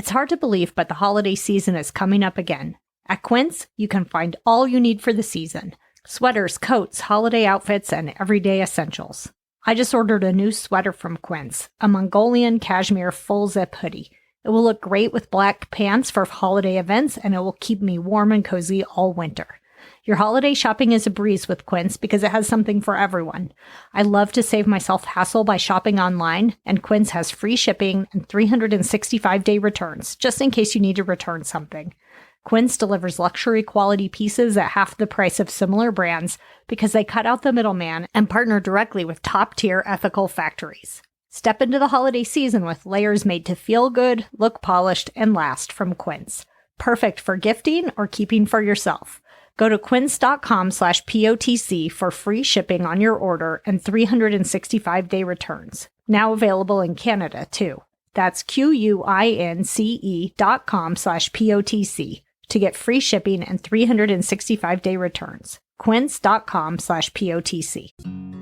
It's hard to believe, but the holiday season is coming up again. At Quince, you can find all you need for the season. Sweaters, coats, holiday outfits, and everyday essentials. I just ordered a new sweater from Quince, a Mongolian cashmere full-zip hoodie. It will look great with black pants for holiday events, and it will keep me warm and cozy all winter. Your holiday shopping is a breeze with Quince because it has something for everyone. I love to save myself hassle by shopping online, and Quince has free shipping and 365-day returns, just in case you need to return something. Quince delivers luxury quality pieces at half the price of similar brands because they cut out the middleman and partner directly with top-tier ethical factories. Step into the holiday season with layers made to feel good, look polished, and last from Quince. Perfect for gifting or keeping for yourself. Go to quince.com/POTC for free shipping on your order and 365-day returns. Now available in Canada, too. That's QUINCE.com/POTC to get free shipping and 365-day returns. Quince.com/POTC.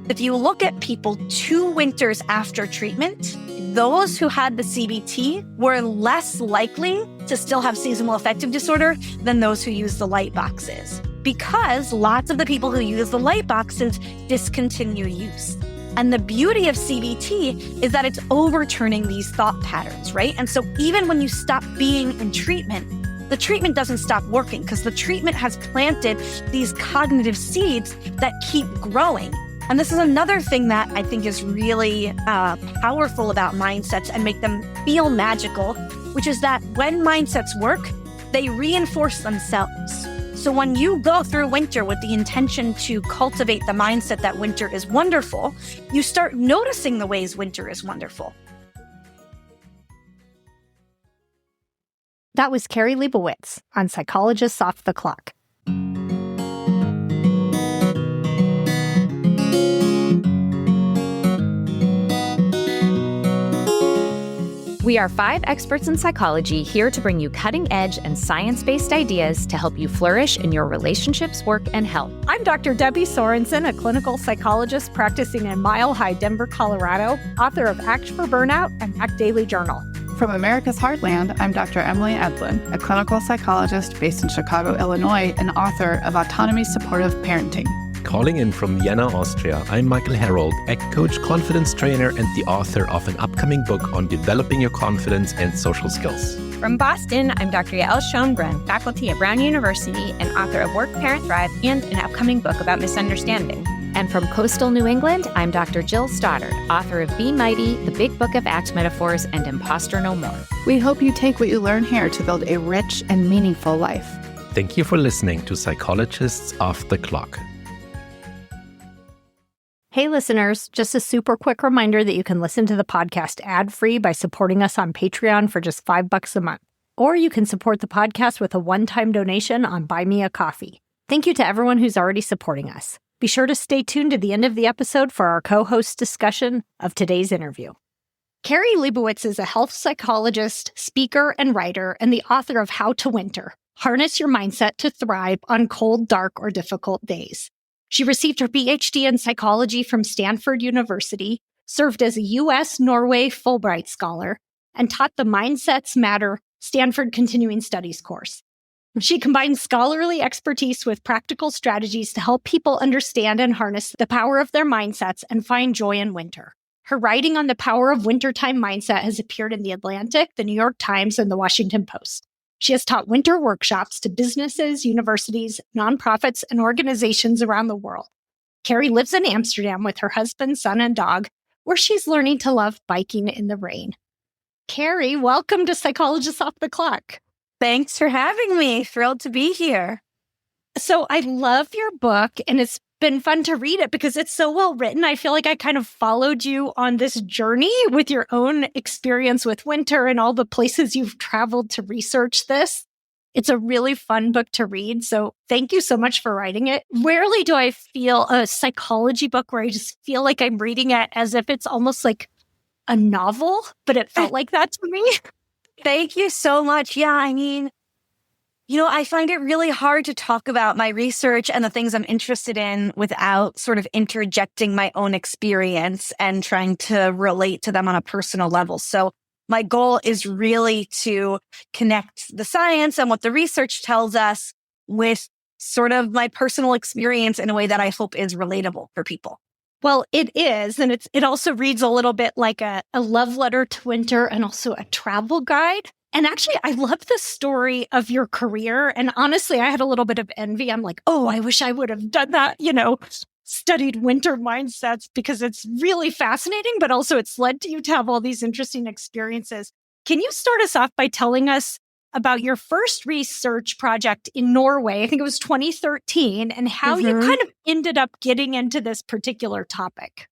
If you look at people 2 winters after treatment, those who had the CBT were less likely to still have seasonal affective disorder than those who used the light boxes, because lots of the people who use the light boxes discontinue use. And the beauty of CBT is that it's overturning these thought patterns, right? And so even when you stop being in treatment, the treatment doesn't stop working because the treatment has planted these cognitive seeds that keep growing. And this is another thing that I think is really powerful about mindsets and make them feel magical, which is that when mindsets work, they reinforce themselves. So when you go through winter with the intention to cultivate the mindset that winter is wonderful, you start noticing the ways winter is wonderful. That was Kari Leibowitz on Psychologists Off the Clock. We are 5 experts in psychology here to bring you cutting-edge and science-based ideas to help you flourish in your relationships, work, and health. I'm Dr. Debbie Sorensen, a clinical psychologist practicing in Mile High, Denver, Colorado, author of Act for Burnout and Mac Daily Journal. From America's Heartland, I'm Dr. Emily Edlin, a clinical psychologist based in Chicago, Illinois, and author of Autonomy Supportive Parenting. Calling in from Vienna, Austria, I'm Michael Herold, ACT coach, confidence trainer, and the author of an upcoming book on developing your confidence and social skills. From Boston, I'm Dr. Yael Schoenbrunn, faculty at Brown University and author of Work, Parent, Thrive, and an upcoming book about misunderstanding. And from coastal New England, I'm Dr. Jill Stoddard, author of Be Mighty, The Big Book of ACT Metaphors, and Imposter No More. We hope you take what you learn here to build a rich and meaningful life. Thank you for listening to Psychologists Off the Clock. Hey listeners, just a super quick reminder that you can listen to the podcast ad-free by supporting us on Patreon for just $5 a month. Or you can support the podcast with a one-time donation on Buy Me a Coffee. Thank you to everyone who's already supporting us. Be sure to stay tuned to the end of the episode for our co-host discussion of today's interview. Kari Leibowitz is a health psychologist, speaker, and writer, and the author of How to Winter: Harness Your Mindset to Thrive on Cold, Dark, or Difficult Days. She received her PhD in psychology from Stanford University, served as a U.S.-Norway Fulbright Scholar, and taught the Mindsets Matter Stanford Continuing Studies course. She combines scholarly expertise with practical strategies to help people understand and harness the power of their mindsets and find joy in winter. Her writing on the power of wintertime mindset has appeared in The Atlantic, The New York Times, and The Washington Post. She has taught winter workshops to businesses, universities, nonprofits, and organizations around the world. Kari lives in Amsterdam with her husband, son, and dog, where she's learning to love biking in the rain. Kari, welcome to Psychologists Off the Clock. Thanks for having me. Thrilled to be here. So I love your book, and it's been fun to read it because it's so well written. I feel like I kind of followed you on this journey with your own experience with winter and all the places you've traveled to research this. It's a really fun book to read. So thank you so much for writing it. Rarely do I feel a psychology book where I just feel like I'm reading it as if it's almost like a novel, but it felt like that to me. Thank you so much. Yeah, I mean, I find it really hard to talk about my research and the things I'm interested in without sort of interjecting my own experience and trying to relate to them on a personal level. So my goal is really to connect the science and what the research tells us with sort of my personal experience in a way that I hope is relatable for people. Well, it is. And it also reads a little bit like a love letter to winter and also a travel guide. And actually, I love the story of your career. And honestly, I had a little bit of envy. I'm like, oh, I wish I would have done that, studied winter mindsets, because it's really fascinating, but also it's led to you to have all these interesting experiences. Can you start us off by telling us about your first research project in Norway? I think it was 2013, and how you kind of ended up getting into this particular topic.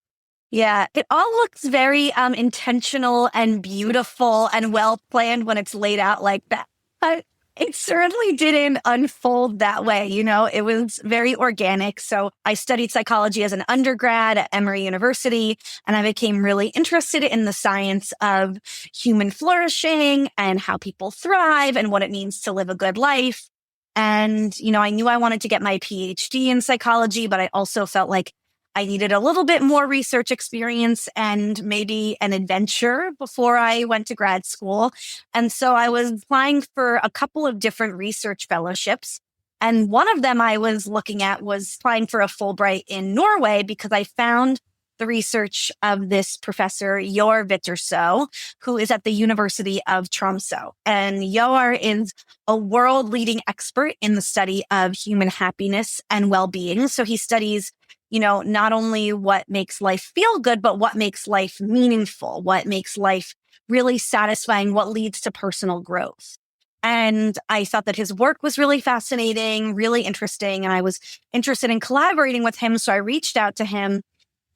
Yeah, it all looks very intentional and beautiful and well-planned when it's laid out like that. But it certainly didn't unfold that way. It was very organic. So I studied psychology as an undergrad at Emory University, and I became really interested in the science of human flourishing and how people thrive and what it means to live a good life. And, I knew I wanted to get my PhD in psychology, but I also felt like I needed a little bit more research experience and maybe an adventure before I went to grad school. And so I was applying for a couple of different research fellowships. And one of them I was looking at was applying for a Fulbright in Norway, because I found the research of this professor, Yor Vitterso, who is at the University of Tromsø. And Yor is a world-leading expert in the study of human happiness and well-being. So he studies not only what makes life feel good, but what makes life meaningful, what makes life really satisfying, what leads to personal growth. And I thought that his work was really fascinating, really interesting, and I was interested in collaborating with him. So I reached out to him,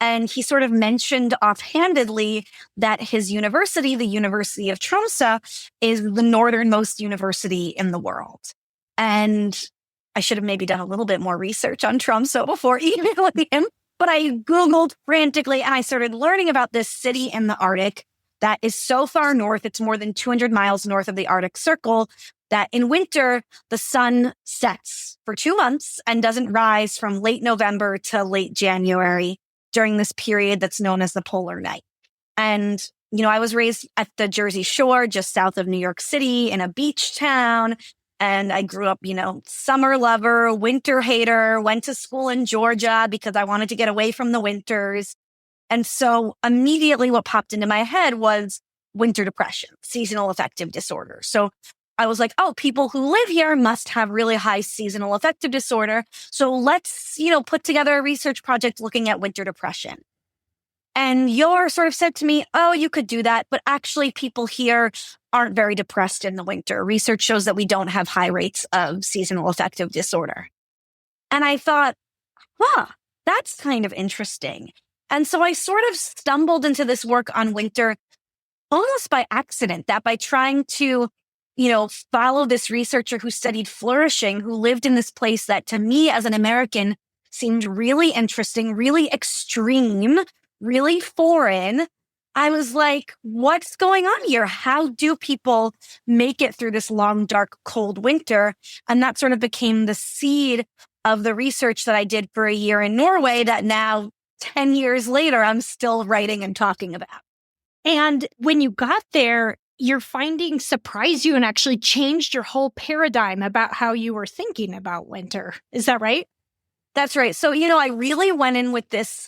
and he sort of mentioned offhandedly that his university, the University of Tromsø, is the northernmost university in the world. And I should have maybe done a little bit more research on Tromsø before emailing him, but I Googled frantically and I started learning about this city in the Arctic that is so far north. It's more than 200 miles north of the Arctic Circle, that in winter, the sun sets for 2 months and doesn't rise from late November to late January during this period that's known as the polar night. And, I was raised at the Jersey Shore, just south of New York City, in a beach town. And I grew up, summer lover, winter hater, went to school in Georgia because I wanted to get away from the winters. And so immediately what popped into my head was winter depression, seasonal affective disorder. So I was like, oh, people who live here must have really high seasonal affective disorder. So let's, put together a research project looking at winter depression. And Yor sort of said to me, oh, you could do that, but actually people here aren't very depressed in the winter. Research shows that we don't have high rates of seasonal affective disorder. And I thought, that's kind of interesting. And so I sort of stumbled into this work on winter almost by accident, that by trying to, follow this researcher who studied flourishing, who lived in this place that to me as an American seemed really interesting, really extreme, really foreign. I was like, what's going on here? How do people make it through this long, dark, cold winter? And that sort of became the seed of the research that I did for a year in Norway that now, 10 years later, I'm still writing and talking about. And when you got there, your findings surprised you and actually changed your whole paradigm about how you were thinking about winter. Is that right? That's right. So, I really went in with this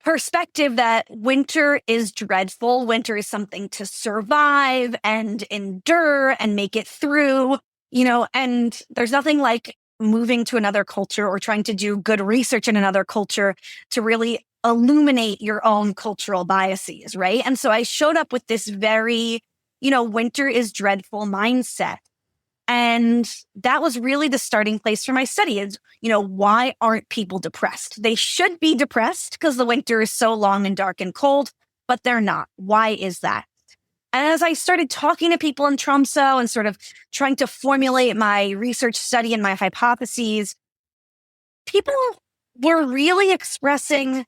perspective that winter is dreadful. Winter is something to survive and endure and make it through, and there's nothing like moving to another culture or trying to do good research in another culture to really illuminate your own cultural biases, right? And so I showed up with this very, winter is dreadful mindset. And that was really the starting place for my study is, why aren't people depressed? They should be depressed because the winter is so long and dark and cold, but they're not. Why is that? And as I started talking to people in Tromsø and sort of trying to formulate my research study and my hypotheses, people were really expressing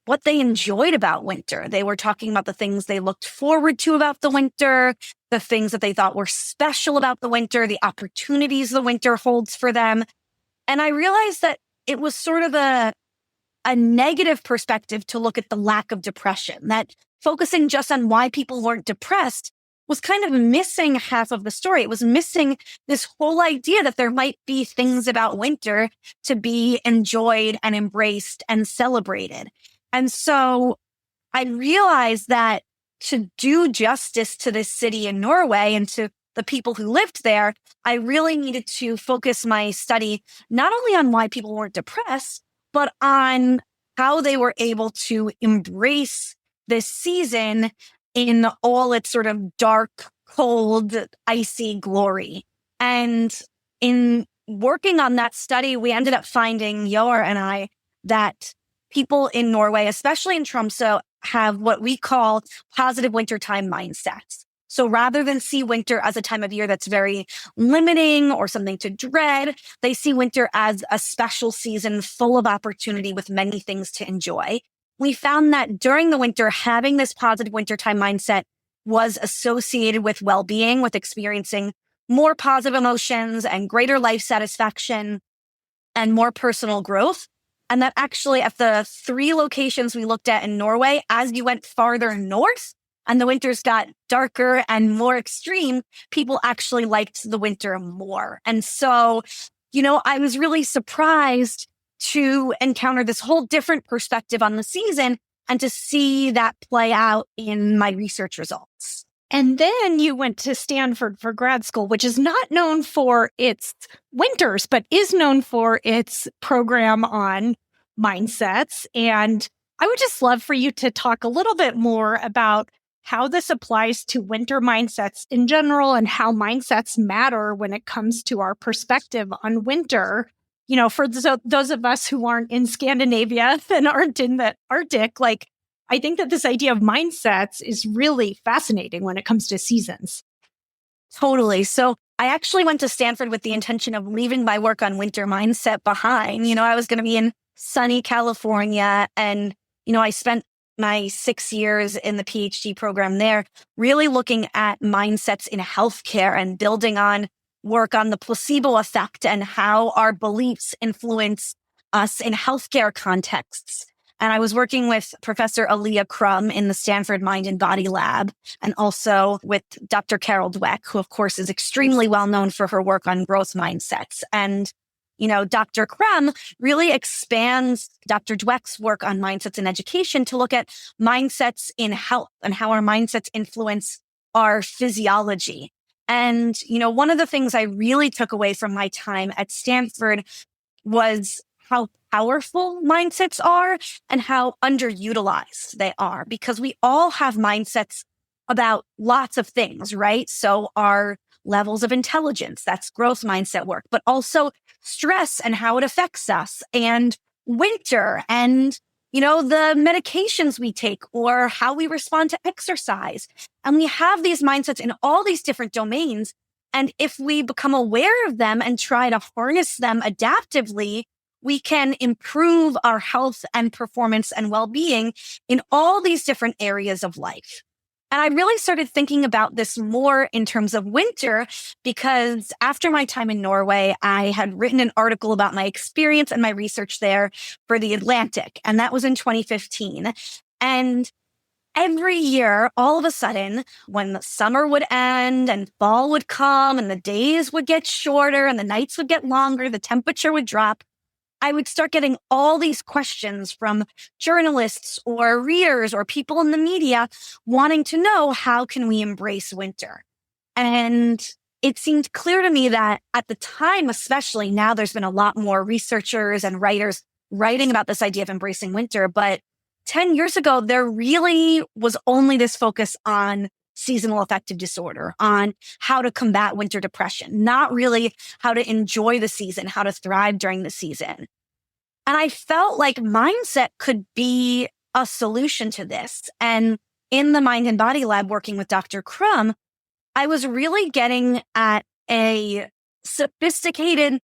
what they enjoyed about winter. They were talking about the things they looked forward to about the winter, the things that they thought were special about the winter, the opportunities the winter holds for them. And I realized that it was sort of a negative perspective to look at the lack of depression, that focusing just on why people weren't depressed was kind of missing half of the story. It was missing this whole idea that there might be things about winter to be enjoyed and embraced and celebrated. And so I realized that to do justice to this city in Norway and to the people who lived there, I really needed to focus my study not only on why people weren't depressed, but on how they were able to embrace this season in all its sort of dark, cold, icy glory. And in working on that study, we ended up finding, Yor and I, that people in Norway, especially in Tromsø, have what we call positive wintertime mindsets. So rather than see winter as a time of year that's very limiting or something to dread, they see winter as a special season full of opportunity with many things to enjoy. We found that during the winter, having this positive wintertime mindset was associated with well-being, with experiencing more positive emotions and greater life satisfaction and more personal growth. And that actually at the 3 locations we looked at in Norway, as you went farther north and the winters got darker and more extreme, people actually liked the winter more. And so, I was really surprised to encounter this whole different perspective on the season and to see that play out in my research results. And then you went to Stanford for grad school, which is not known for its winters, but is known for its program on mindsets. And I would just love for you to talk a little bit more about how this applies to winter mindsets in general and how mindsets matter when it comes to our perspective on winter. For those of us who aren't in Scandinavia and aren't in the Arctic, I think that this idea of mindsets is really fascinating when it comes to seasons. Totally. So I actually went to Stanford with the intention of leaving my work on winter mindset behind. I was going to be in sunny California, and, I spent my 6 years in the PhD program there, really looking at mindsets in healthcare and building on work on the placebo effect and how our beliefs influence us in healthcare contexts. And I was working with Professor Aaliyah Crum in the Stanford Mind and Body Lab, and also with Dr. Carol Dweck, who of course is extremely well known for her work on growth mindsets. And, Dr. Crum really expands Dr. Dweck's work on mindsets in education to look at mindsets in health and how our mindsets influence our physiology. And, one of the things I really took away from my time at Stanford was how powerful mindsets are and how underutilized they are, because we all have mindsets about lots of things, right? So our levels of intelligence, that's growth mindset work, but also stress and how it affects us, and winter, and the medications we take or how we respond to exercise. And we have these mindsets in all these different domains. And if we become aware of them and try to harness them adaptively, we can improve our health and performance and well-being in all these different areas of life. And I really started thinking about this more in terms of winter, because after my time in Norway, I had written an article about my experience and my research there for The Atlantic. And that was in 2015. And every year, all of a sudden, when the summer would end and fall would come and the days would get shorter and the nights would get longer, the temperature would drop, I would start getting all these questions from journalists or readers or people in the media wanting to know, how can we embrace winter? And it seemed clear to me that at the time, especially now, there's been a lot more researchers and writers writing about this idea of embracing winter. But 10 years ago, there really was only this focus on seasonal affective disorder, on how to combat winter depression, not really how to enjoy the season, how to thrive during the season. And I felt like mindset could be a solution to this. And in the Mind and Body Lab, working with Dr. Crum, I was really getting at a sophisticated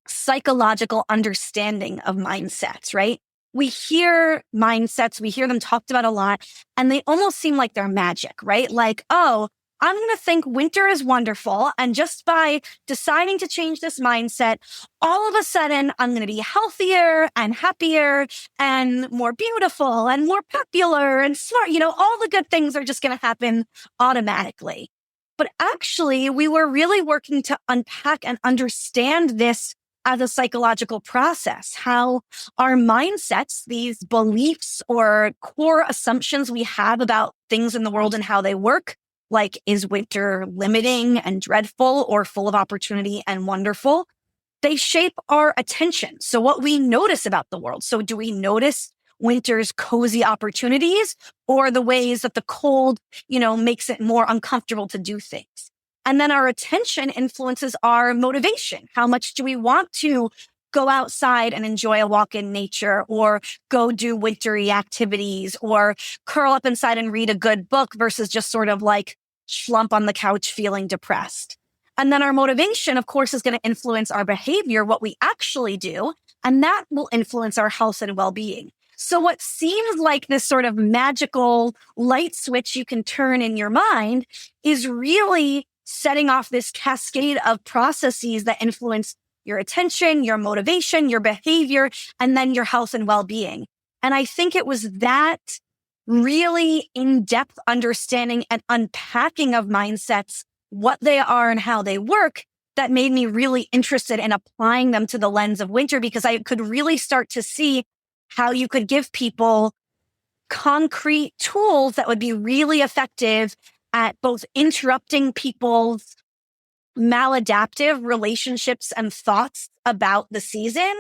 psychological understanding of mindsets, right? We hear mindsets, we hear them talked about a lot, and they almost seem like they're magic, right? Like, oh, I'm going to think winter is wonderful. And just by deciding to change this mindset, all of a sudden, I'm going to be healthier and happier and more beautiful and more popular and smart. All the good things are just going to happen automatically. But actually, we were really working to unpack and understand this as a psychological process, how our mindsets, these beliefs or core assumptions we have about things in the world and how they work, like is winter limiting and dreadful or full of opportunity and wonderful, they shape our attention. So what we notice about the world. So do we notice winter's cozy opportunities or the ways that the cold, makes it more uncomfortable to do things? And then our attention influences our motivation. How much do we want to go outside and enjoy a walk in nature or go do wintry activities or curl up inside and read a good book versus just sort of like slump on the couch feeling depressed? And then our motivation, of course, is going to influence our behavior, what we actually do, and that will influence our health and well-being. So what seems like this sort of magical light switch you can turn in your mind is really setting off this cascade of processes that influence your attention, your motivation, your behavior, and then your health and well-being. And I think it was that really in-depth understanding and unpacking of mindsets, what they are and how they work, that made me really interested in applying them to the lens of winter, because I could really start to see how you could give people concrete tools that would be really effective at both interrupting people's maladaptive relationships and thoughts about the season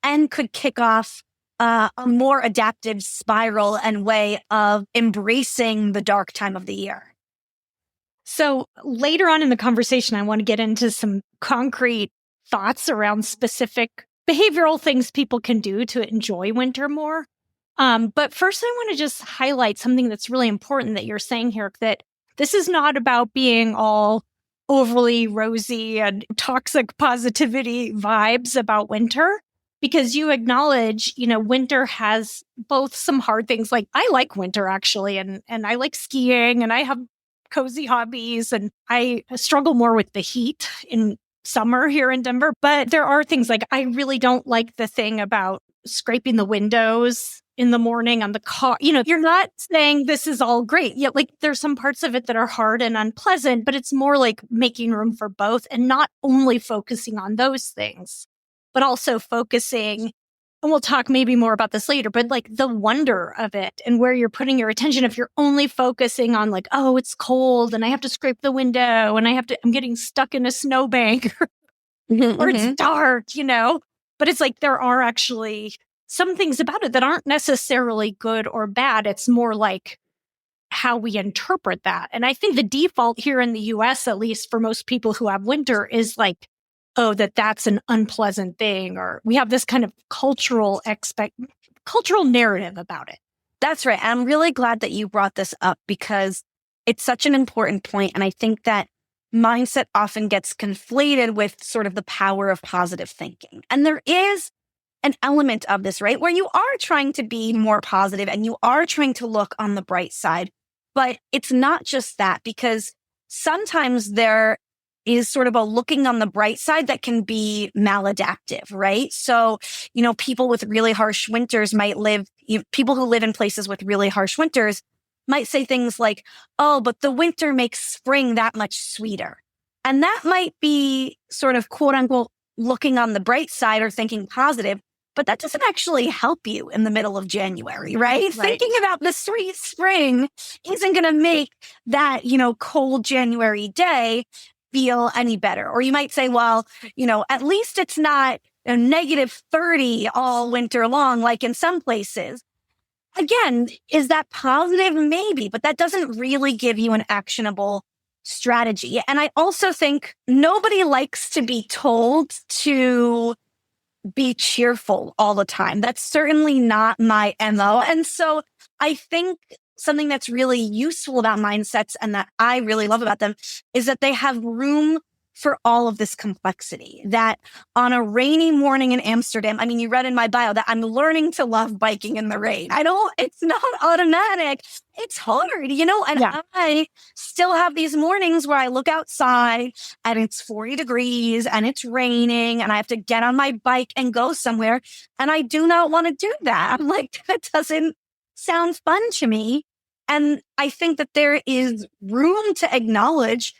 and could kick off a more adaptive spiral and way of embracing the dark time of the year. So later on in the conversation, I want to get into some concrete thoughts around specific behavioral things people can do to enjoy winter more. But first, I want to just highlight something that's really important that you're saying here, that this is not about being all overly rosy and toxic positivity vibes about winter, because you acknowledge, winter has both some hard things. Like, I like winter actually, and I like skiing and I have cozy hobbies, and I struggle more with the heat in summer here in Denver. But there are things like, I really don't like the thing about scraping the windows in the morning on the car. You're not saying this is all great. Yet, there's some parts of it that are hard and unpleasant, but it's more like making room for both and not only focusing on those things, but also focusing, and we'll talk maybe more about this later, but the wonder of it and where you're putting your attention. If you're only focusing on oh, it's cold and I have to scrape the window and I'm getting stuck in a snowbank or it's dark, but it's there are actually some things about it that aren't necessarily good or bad. It's more like how we interpret that. And I think the default here in the US, at least for most people who have winter, is oh, that's an unpleasant thing, or we have this kind of cultural narrative about it. That's right. I'm really glad that you brought this up, because it's such an important point. And I think that mindset often gets conflated with sort of the power of positive thinking. And there is an element of this, right, where you are trying to be more positive and you are trying to look on the bright side. But it's not just that, because sometimes there is sort of a looking on the bright side that can be maladaptive, right? So, people with really harsh winters people who live in places with really harsh winters might say things like, oh, but the winter makes spring that much sweeter. And that might be sort of quote unquote looking on the bright side or thinking positive, but that doesn't actually help you in the middle of January, right? Thinking about the sweet spring isn't going to make that, cold January day feel any better. Or you might say, well, at least it's not -30 all winter long, like in some places. Again, is that positive? Maybe, but that doesn't really give you an actionable strategy. And I also think nobody likes to be told to be cheerful all the time. That's certainly not my MO. And so I think something that's really useful about mindsets and that I really love about them is that they have room for all of this complexity. That on a rainy morning in Amsterdam, I mean, you read in my bio that I'm learning to love biking in the rain. It's not automatic. It's hard, and I still have these mornings where I look outside and it's 40 degrees and it's raining and I have to get on my bike and go somewhere. And I do not want to do that. I'm like, that doesn't sound fun to me. And I think that there is room to acknowledge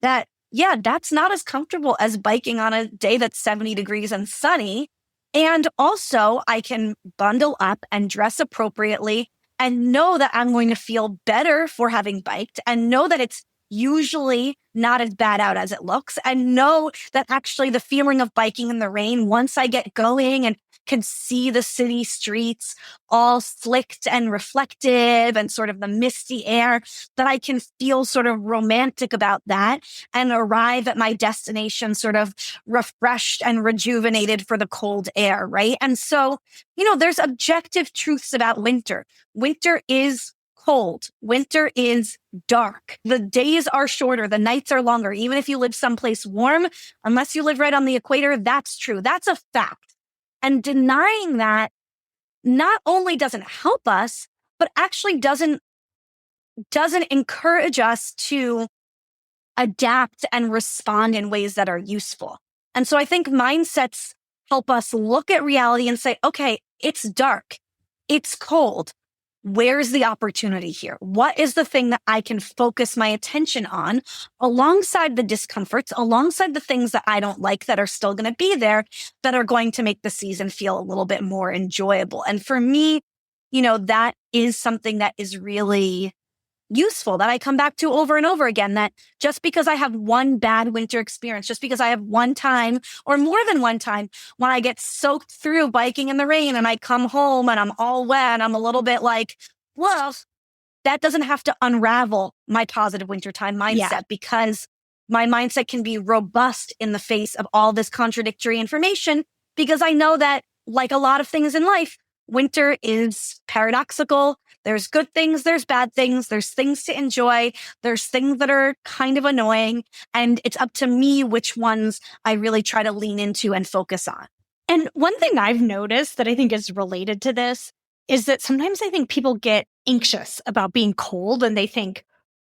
that, that's not as comfortable as biking on a day that's 70 degrees and sunny. And also I can bundle up and dress appropriately and know that I'm going to feel better for having biked and know that it's usually not as bad out as it looks and know that actually the feeling of biking in the rain, once I get going and can see the city streets all slicked and reflective and sort of the misty air, that I can feel sort of romantic about that and arrive at my destination sort of refreshed and rejuvenated for the cold air, right? And so, there's objective truths about winter. Winter is cold. Winter is dark. The days are shorter. The nights are longer. Even if you live someplace warm, unless you live right on the equator, that's true. That's a fact. And denying that not only doesn't help us, but actually doesn't encourage us to adapt and respond in ways that are useful. And so I think mindsets help us look at reality and say, okay, it's dark. It's cold. Where's the opportunity here? What is the thing that I can focus my attention on alongside the discomforts, alongside the things that I don't like that are still going to be there, that are going to make the season feel a little bit more enjoyable? And for me, that is something that is really useful, that I come back to over and over again, that just because I have one bad winter experience, just because I have one time or more than one time when I get soaked through biking in the rain and I come home and I'm all wet and I'm a little bit like, well, that doesn't have to unravel my positive wintertime mindset, because my mindset can be robust in the face of all this contradictory information, because I know that, like a lot of things in life, winter is paradoxical. There's good things, there's bad things, there's things to enjoy, there's things that are kind of annoying, and it's up to me which ones I really try to lean into and focus on. And one thing I've noticed that I think is related to this is that sometimes I think people get anxious about being cold and they think,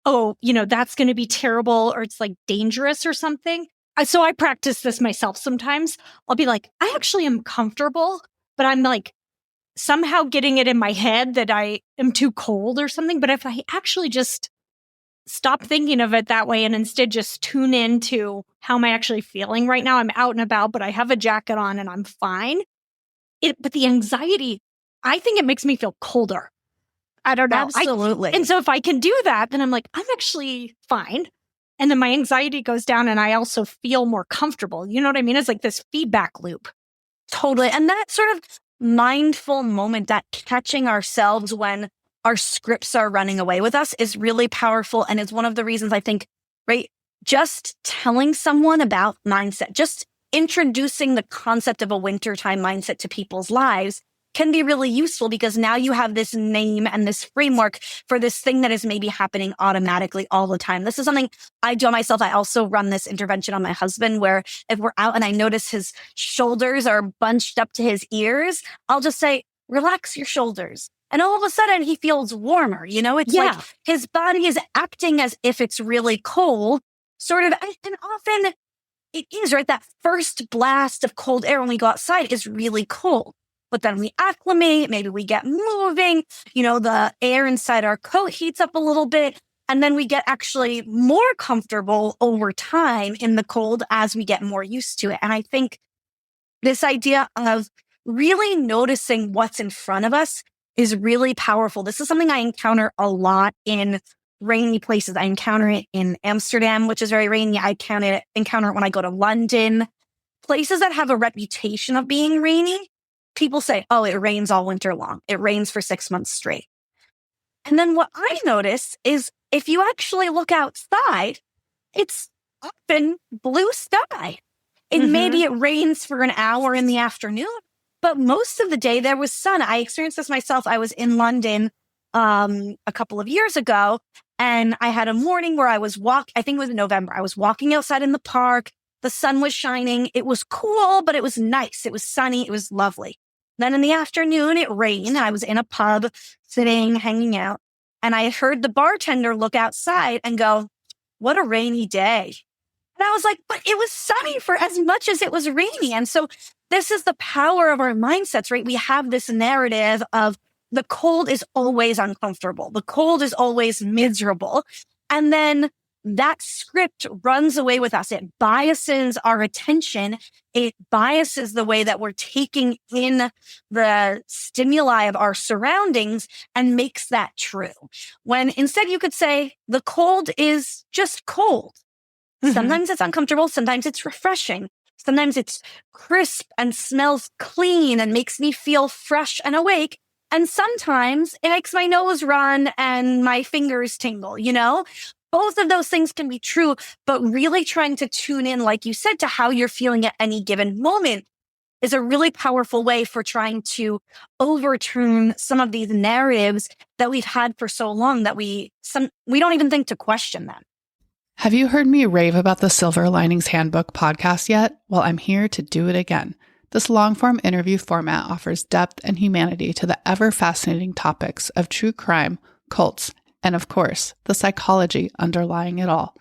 oh, that's going to be terrible, or it's like dangerous or something. So I practice this myself sometimes. I'll be like, I actually am comfortable, but I'm like, somehow getting it in my head that I am too cold or something. But if I actually just stop thinking of it that way and instead just tune into how am I actually feeling right now? I'm out and about, but I have a jacket on and I'm fine. But the anxiety, I think it makes me feel colder. I don't know. Absolutely. And so if I can do that, then I'm like, I'm actually fine. And then my anxiety goes down and I also feel more comfortable. You know what I mean? It's like this feedback loop. Totally. And that sort of mindful moment, that catching ourselves when our scripts are running away with us, is really powerful. And is one of the reasons I think, right, just telling someone about mindset, just introducing the concept of a wintertime mindset to people's lives can be really useful, because now you have this name and this framework for this thing that is maybe happening automatically all the time. This is something I do on myself. I also run this intervention on my husband, where if we're out and I notice his shoulders are bunched up to his ears, I'll just say, relax your shoulders. And all of a sudden he feels warmer. It's like his body is acting as if it's really cold, sort of. And often it is, right? That first blast of cold air when we go outside is really cold. But then we acclimate, maybe we get moving, the air inside our coat heats up a little bit, and then we get actually more comfortable over time in the cold as we get more used to it. And I think this idea of really noticing what's in front of us is really powerful. This is something I encounter a lot in rainy places. I encounter it in Amsterdam, which is very rainy. I encounter it when I go to London. Places that have a reputation of being rainy, people say, oh, it rains all winter long. It rains for 6 months straight. And then what I notice is if you actually look outside, it's often blue sky. And maybe it rains for an hour in the afternoon, but most of the day there was sun. I experienced this myself. I was in London a couple of years ago, And I had a morning where I think it was in November. I was walking outside in the park. The sun was shining. It was cool, but it was nice. It was sunny. It was lovely. Then in the afternoon, it rained. I was in a pub, sitting, hanging out. And I heard the bartender look outside and go, "What a rainy day." And I was like, but it was sunny for as much as it was rainy. And so this is the power of our mindsets, right? We have this narrative of the cold is always uncomfortable. The cold is always miserable. And then that script runs away with us. It biases our attention. It biases the way that we're taking in the stimuli of our surroundings and makes that true. When instead you could say the cold is just cold. Sometimes it's uncomfortable. Sometimes it's refreshing. Sometimes it's crisp and smells clean and makes me feel fresh and awake. And sometimes it makes my nose run and my fingers tingle, you know? Both of those things can be true, but really trying to tune in, like you said, to how you're feeling at any given moment is a really powerful way for trying to overturn some of these narratives that we've had for so long that we don't even think to question them. Have you heard me rave about the Silver Linings Handbook podcast yet? Well, I'm here to do it again. This long-form interview format offers depth and humanity to the ever-fascinating topics of true crime, cults, and of course, the psychology underlying it all.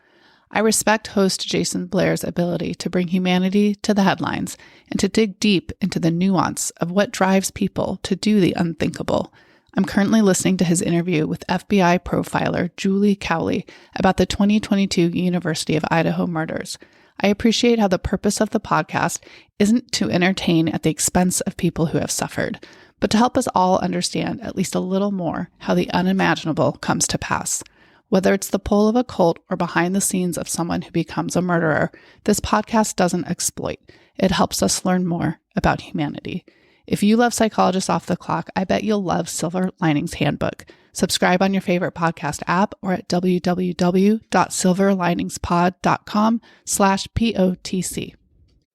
I respect host Jason Blair's ability to bring humanity to the headlines and to dig deep into the nuance of what drives people to do the unthinkable. I'm currently listening to his interview with FBI profiler Julie Cowley about the 2022 University of Idaho murders. I appreciate how the purpose of the podcast isn't to entertain at the expense of people who have suffered, but to help us all understand at least a little more how the unimaginable comes to pass. Whether it's the pull of a cult or behind the scenes of someone who becomes a murderer, this podcast doesn't exploit. It helps us learn more about humanity. If you love Psychologists Off the Clock, I bet you'll love Silver Linings Handbook. Subscribe on your favorite podcast app or at www.silverliningspod.com/POTC.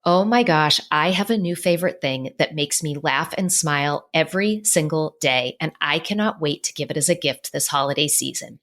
Oh my gosh, I have a new favorite thing that makes me laugh and smile every single day, and I cannot wait to give it as a gift this holiday season.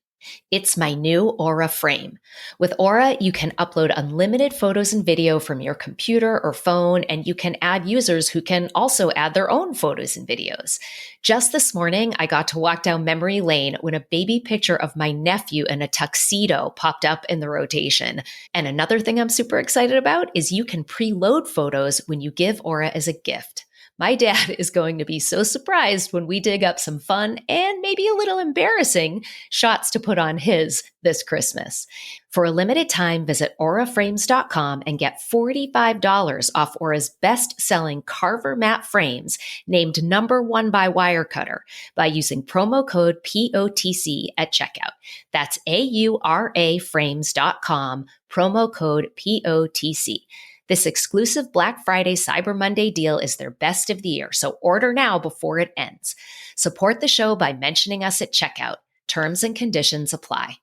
It's my new Aura frame. With Aura, you can upload unlimited photos and video from your computer or phone, and you can add users who can also add their own photos and videos. Just this morning, I got to walk down memory lane when a baby picture of my nephew in a tuxedo popped up in the rotation. And another thing I'm super excited about is you can preload photos when you give Aura as a gift. My dad is going to be so surprised when we dig up some fun and maybe a little embarrassing shots to put on his this Christmas. For a limited time, visit auraframes.com and get $45 off Aura's best-selling Carver matte frames named #1 by Wirecutter by using promo code POTC at checkout. That's auraframes.com, promo code POTC. This exclusive Black Friday Cyber Monday deal is their best of the year, so order now before it ends. Support the show by mentioning us at checkout. Terms and conditions apply.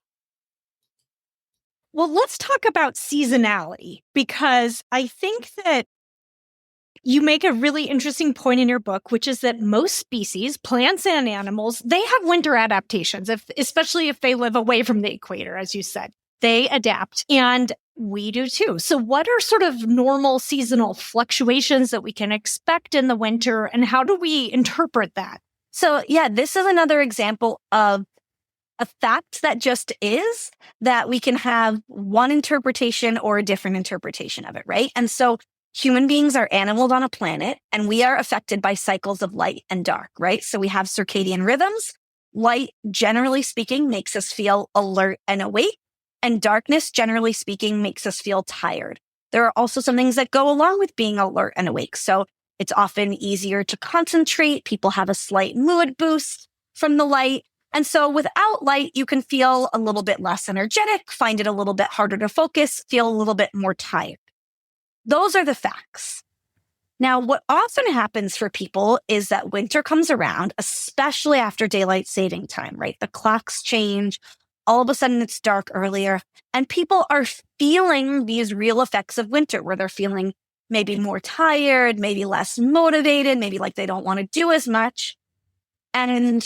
Well, let's talk about seasonality, because I think that you make a really interesting point in your book, which is that most species, plants and animals, they have winter adaptations, especially if they live away from the equator, as you said. They adapt, and we do too. So what are sort of normal seasonal fluctuations that we can expect in the winter, and how do we interpret that? So yeah, this is another example of a fact that just is, that we can have one interpretation or a different interpretation of it, right? And so human beings are animals on a planet, and we are affected by cycles of light and dark, right? So we have circadian rhythms. Light, generally speaking, makes us feel alert and awake. And darkness, generally speaking, makes us feel tired. There are also some things that go along with being alert and awake. So it's often easier to concentrate. People have a slight mood boost from the light. And so without light, you can feel a little bit less energetic, find it a little bit harder to focus, feel a little bit more tired. Those are the facts. Now, what often happens for people is that winter comes around, especially after daylight saving time, right? The clocks change. All of a sudden it's dark earlier, and people are feeling these real effects of winter, where they're feeling maybe more tired, maybe less motivated, maybe like they don't want to do as much. And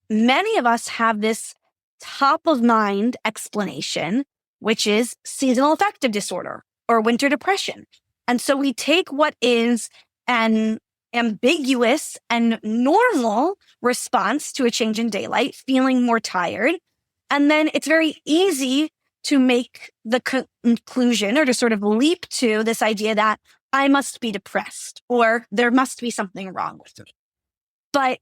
many of us have this top of mind explanation, which is seasonal affective disorder or winter depression. And so we take what is an ambiguous and normal response to a change in daylight, feeling more tired. And then it's very easy to make the conclusion or to sort of leap to this idea that I must be depressed or there must be something wrong with me. But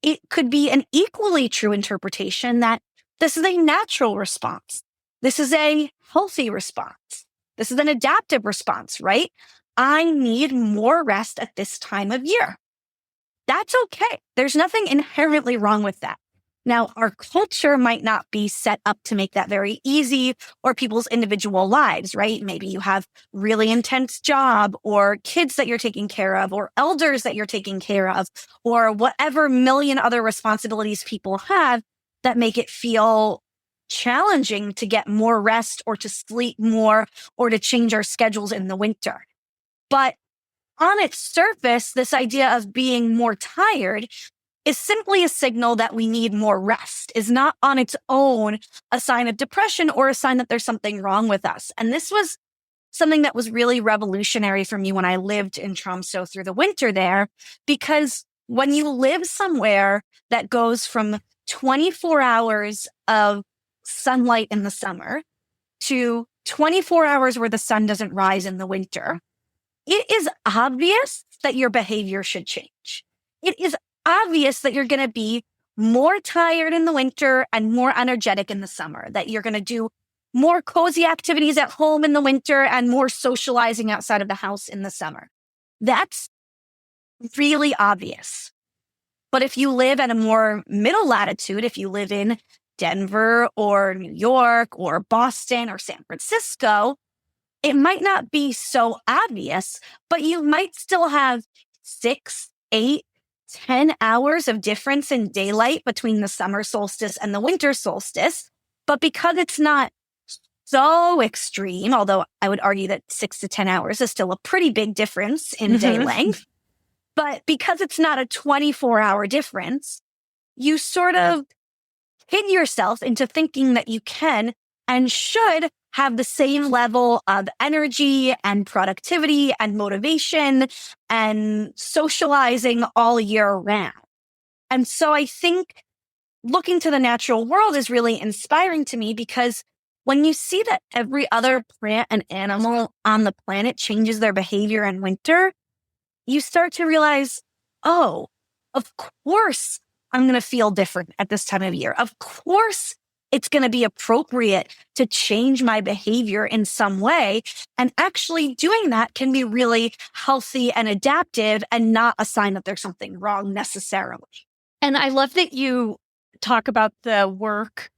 it could be an equally true interpretation that this is a natural response. This is a healthy response. This is an adaptive response, right? I need more rest at this time of year. That's okay. There's nothing inherently wrong with that. Now, our culture might not be set up to make that very easy, or people's individual lives, right? Maybe you have really intense job or kids that you're taking care of or elders that you're taking care of or whatever million other responsibilities people have that make it feel challenging to get more rest or to sleep more or to change our schedules in the winter. But on its surface, this idea of being more tired is simply a signal that we need more rest, is not on its own a sign of depression or a sign that there's something wrong with us. And this was something that was really revolutionary for me when I lived in Tromsø through the winter there, because when you live somewhere that goes from 24 hours of sunlight in the summer to 24 hours where the sun doesn't rise in the winter, it is obvious that your behavior should change. It is obvious that you're going to be more tired in the winter and more energetic in the summer, that you're going to do more cozy activities at home in the winter and more socializing outside of the house in the summer. That's really obvious. But if you live at a more middle latitude, if you live in Denver or New York or Boston or San Francisco, it might not be so obvious, but you might still have 6, 8, 10 hours of difference in daylight between the summer solstice and the winter solstice. But because it's not so extreme, although I would argue that 6 to 10 hours is still a pretty big difference in day length, but because it's not a 24-hour difference, you sort of kid yourself into thinking that you can and should have the same level of energy and productivity and motivation and socializing all year round. And so I think looking to the natural world is really inspiring to me, because when you see that every other plant and animal on the planet changes their behavior in winter, you start to realize, oh, of course I'm going to feel different at this time of year. Of course it's going to be appropriate to change my behavior in some way. And actually doing that can be really healthy and adaptive and not a sign that there's something wrong necessarily. And I love that you talk about the work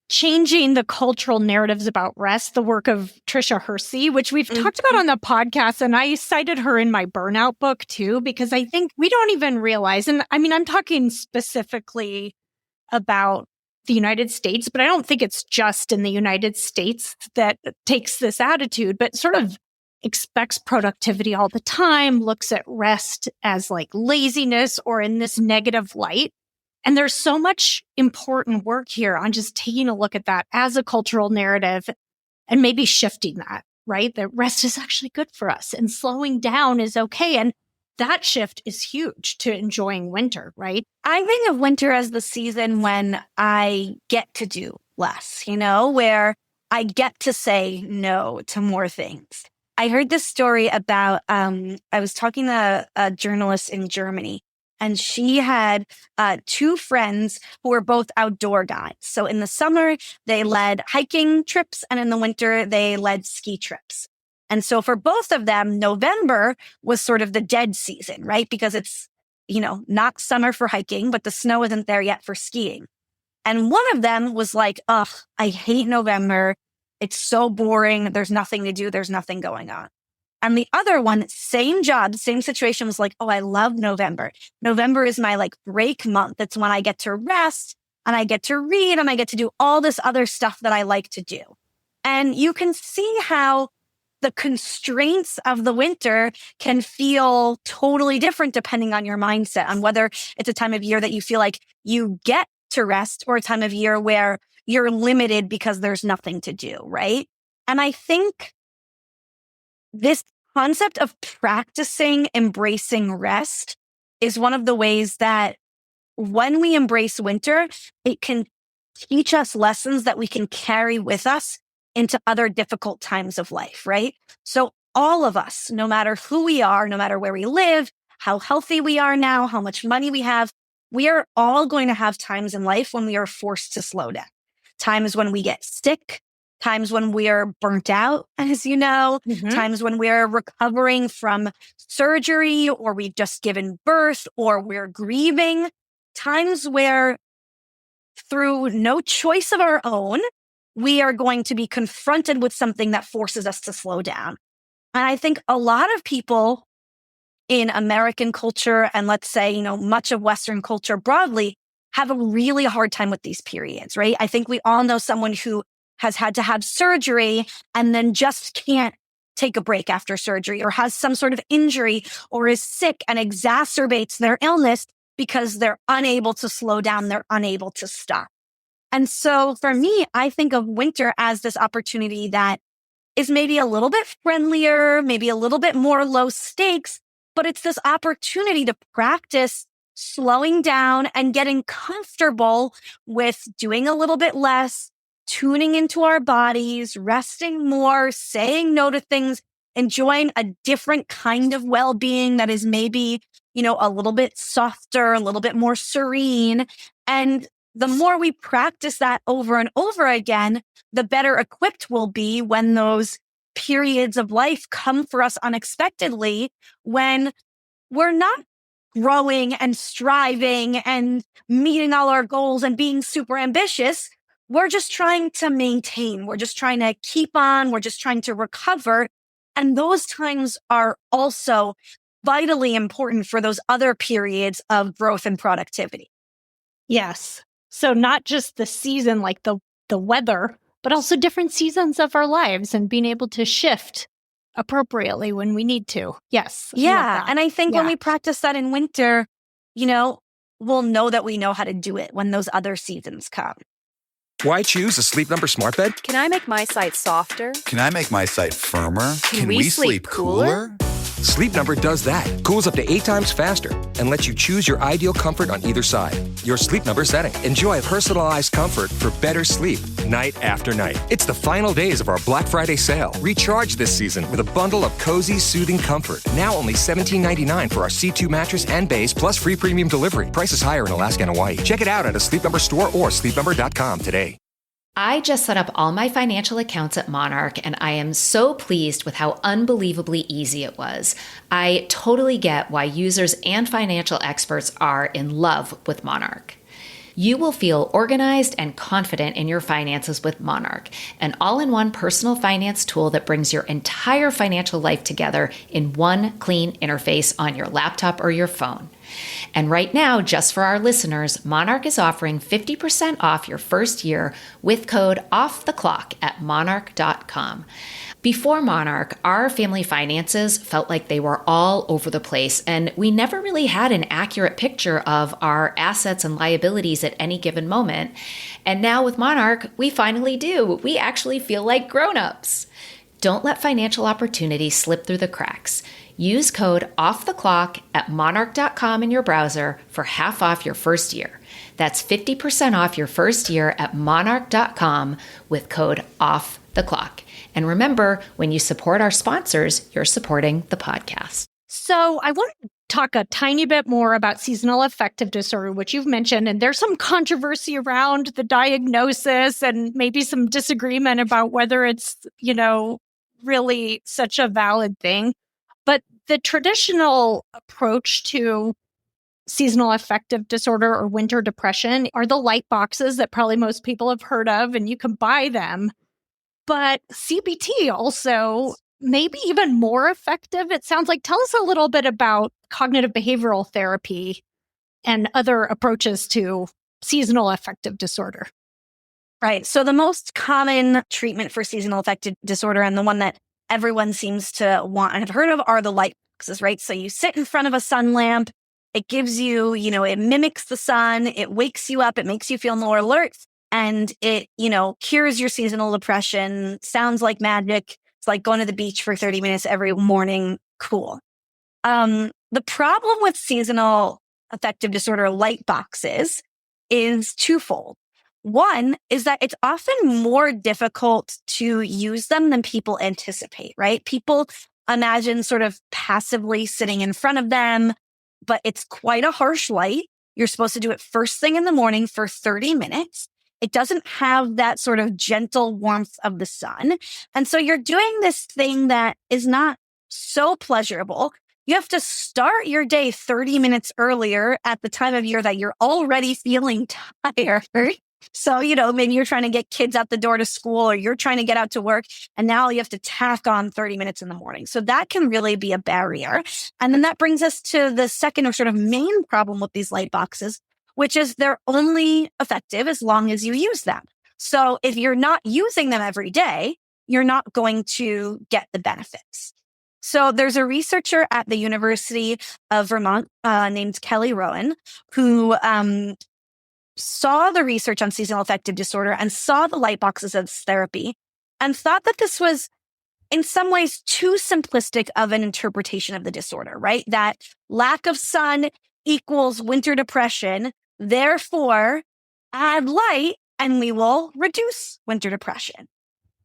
changing the cultural narratives about rest, the work of Tricia Hersey, which we've talked about on the podcast. And I cited her in my burnout book too, because I think we don't even realize, and I mean, I'm talking specifically about the United States, but I don't think it's just in the United States that takes this attitude, but sort of expects productivity all the time, looks at rest as like laziness or in this negative light. And there's so much important work here on just taking a look at that as a cultural narrative and maybe shifting that, right? That rest is actually good for us and slowing down is okay. And that shift is huge to enjoying winter, right? I think of winter as the season when I get to do less, where I get to say no to more things. I heard this story about, I was talking to a journalist in Germany, and she had 2 friends who were both outdoor guys. So in the summer, they led hiking trips, and in the winter, they led ski trips. And so for both of them, November was sort of the dead season, right? Because it's, not summer for hiking, but the snow isn't there yet for skiing. And one of them was like, ugh, I hate November. It's so boring. There's nothing to do. There's nothing going on. And the other one, same job, same situation, was like, oh, I love November. November is my break month. It's when I get to rest and I get to read and I get to do all this other stuff that I like to do. And you can see how the constraints of the winter can feel totally different depending on your mindset, on whether it's a time of year that you feel like you get to rest or a time of year where you're limited because there's nothing to do, right? And I think this concept of practicing embracing rest is one of the ways that when we embrace winter, it can teach us lessons that we can carry with us into other difficult times of life, right? So all of us, no matter who we are, no matter where we live, how healthy we are now, how much money we have, we are all going to have times in life when we are forced to slow down. Times when we get sick, times when we are burnt out, as you know, times when we're recovering from surgery or we've just given birth or we're grieving, times where through no choice of our own, we are going to be confronted with something that forces us to slow down. And I think a lot of people in American culture and let's say, much of Western culture broadly have a really hard time with these periods, right? I think we all know someone who has had to have surgery and then just can't take a break after surgery or has some sort of injury or is sick and exacerbates their illness because they're unable to slow down, they're unable to stop. And so for me, I think of winter as this opportunity that is maybe a little bit friendlier, maybe a little bit more low stakes, but it's this opportunity to practice slowing down and getting comfortable with doing a little bit less, tuning into our bodies, resting more, saying no to things, enjoying a different kind of well-being that is maybe, a little bit softer, a little bit more serene. And the more we practice that over and over again, the better equipped we'll be when those periods of life come for us unexpectedly, when we're not growing and striving and meeting all our goals and being super ambitious. We're just trying to maintain. We're just trying to keep on. We're just trying to recover. And those times are also vitally important for those other periods of growth and productivity. Yes. So not just the season, like the weather, but also different seasons of our lives and being able to shift appropriately when we need to. Yes. Yeah. And I think when we practice that in winter, we'll know that we know how to do it when those other seasons come. Why choose a Sleep Number smart bed? Can I make my site softer? Can I make my site firmer? Can we sleep cooler? Sleep Number does that. Cools up to 8 times faster and lets you choose your ideal comfort on either side. Your Sleep Number setting. Enjoy personalized comfort for better sleep night after night. It's the final days of our Black Friday sale. Recharge this season with a bundle of cozy, soothing comfort. Now only $17.99 for our C2 mattress and base plus free premium delivery. Prices higher in Alaska and Hawaii. Check it out at a Sleep Number store or sleepnumber.com today. I just set up all my financial accounts at Monarch, and I am so pleased with how unbelievably easy it was. I totally get why users and financial experts are in love with Monarch. You will feel organized and confident in your finances with Monarch, an all-in-one personal finance tool that brings your entire financial life together in one clean interface on your laptop or your phone. And right now, just for our listeners, Monarch is offering 50% off your first year with code OFFTHECLOCK at monarch.com. Before Monarch, our family finances felt like they were all over the place, and we never really had an accurate picture of our assets and liabilities at any given moment. And now with Monarch, we finally do. We actually feel like grown-ups. Don't let financial opportunities slip through the cracks. Use code OFFTHECLOCK at monarch.com in your browser for half off your first year. That's 50% off your first year at monarch.com with code OFFTHECLOCK. And remember, when you support our sponsors, you're supporting the podcast. So I want to talk a tiny bit more about seasonal affective disorder, which you've mentioned, and there's some controversy around the diagnosis and maybe some disagreement about whether it's, really such a valid thing. But the traditional approach to seasonal affective disorder or winter depression are the light boxes that probably most people have heard of, and you can buy them. But CBT also may be even more effective, it sounds like. Tell us a little bit about cognitive behavioral therapy and other approaches to seasonal affective disorder. Right. So the most common treatment for seasonal affective disorder, and the one that everyone seems to want and have heard of, are the light boxes, right? So you sit in front of a sun lamp. It gives you, it mimics the sun. It wakes you up. It makes you feel more alert. and it, cures your seasonal depression. Sounds like magic. It's like going to the beach for 30 minutes every morning. Cool. The problem with seasonal affective disorder light boxes is twofold. One is that it's often more difficult to use them than people anticipate, right? People imagine sort of passively sitting in front of them, but it's quite a harsh light. You're supposed to do it first thing in the morning for 30 minutes. It doesn't have that sort of gentle warmth of the sun. And so you're doing this thing that is not so pleasurable. You have to start your day 30 minutes earlier at the time of year that you're already feeling tired. So, maybe you're trying to get kids out the door to school or you're trying to get out to work. And now you have to tack on 30 minutes in the morning. So that can really be a barrier. And then that brings us to the second or sort of main problem with these light boxes, which is they're only effective as long as you use them. So if you're not using them every day, you're not going to get the benefits. So there's a researcher at the University of Vermont named Kari Leibowitz who saw the research on seasonal affective disorder and saw the light boxes as therapy and thought that this was in some ways too simplistic of an interpretation of the disorder, right? That lack of sun equals winter depression. Therefore, add light and we will reduce winter depression.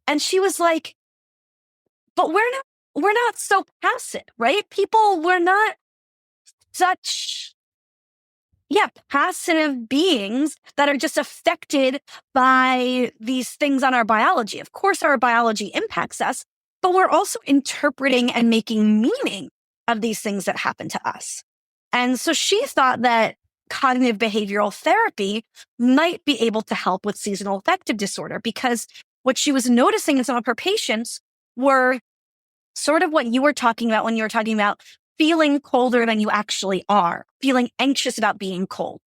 And she was like, but we're not so passive, right? We're not such, passive beings that are just affected by these things on our biology. Of course, our biology impacts us, but we're also interpreting and making meaning of these things that happen to us. And so she thought that cognitive behavioral therapy might be able to help with seasonal affective disorder because what she was noticing in some of her patients were sort of what you were talking about when you were talking about feeling colder than you actually are, feeling anxious about being cold.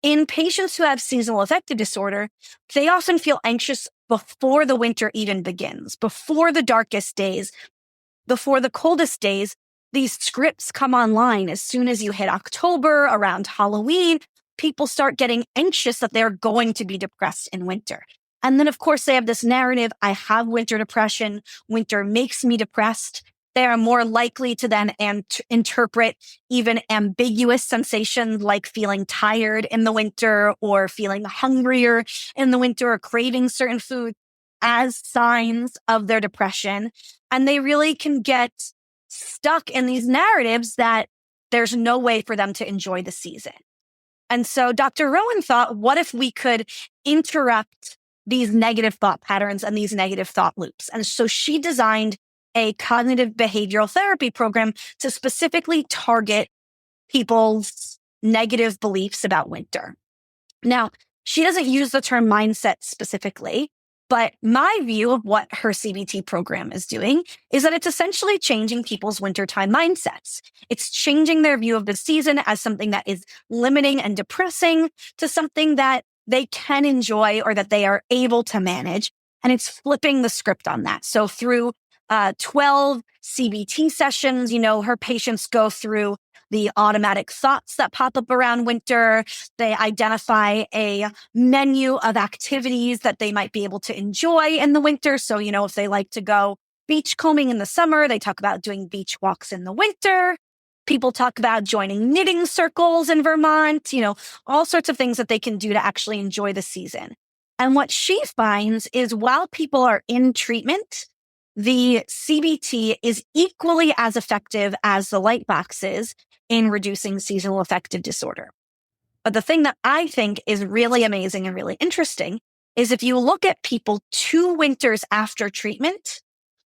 In patients who have seasonal affective disorder, they often feel anxious before the winter even begins, before the darkest days, before the coldest days. These scripts come online as soon as you hit October, around Halloween. People start getting anxious that they're going to be depressed in winter. And then, of course, they have this narrative, I have winter depression. Winter makes me depressed. They are more likely to then interpret even ambiguous sensations like feeling tired in the winter or feeling hungrier in the winter or craving certain food as signs of their depression. And they really can get stuck in these narratives that there's no way for them to enjoy the season. And so Dr. Rowan thought, what if we could interrupt these negative thought patterns and these negative thought loops? And so she designed a cognitive behavioral therapy program to specifically target people's negative beliefs about winter. Now, she doesn't use the term mindset specifically, but my view of what her CBT program is doing is that it's essentially changing people's wintertime mindsets. It's changing their view of the season as something that is limiting and depressing to something that they can enjoy or that they are able to manage. And it's flipping the script on that. So through 12 CBT sessions, her patients go through the automatic thoughts that pop up around winter. They identify a menu of activities that they might be able to enjoy in the winter. So, if they like to go beachcombing in the summer, they talk about doing beach walks in the winter. People talk about joining knitting circles in Vermont, all sorts of things that they can do to actually enjoy the season. And what she finds is while people are in treatment, the CBT is equally as effective as the light boxes in reducing seasonal affective disorder. But the thing that I think is really amazing and really interesting is if you look at people 2 winters after treatment,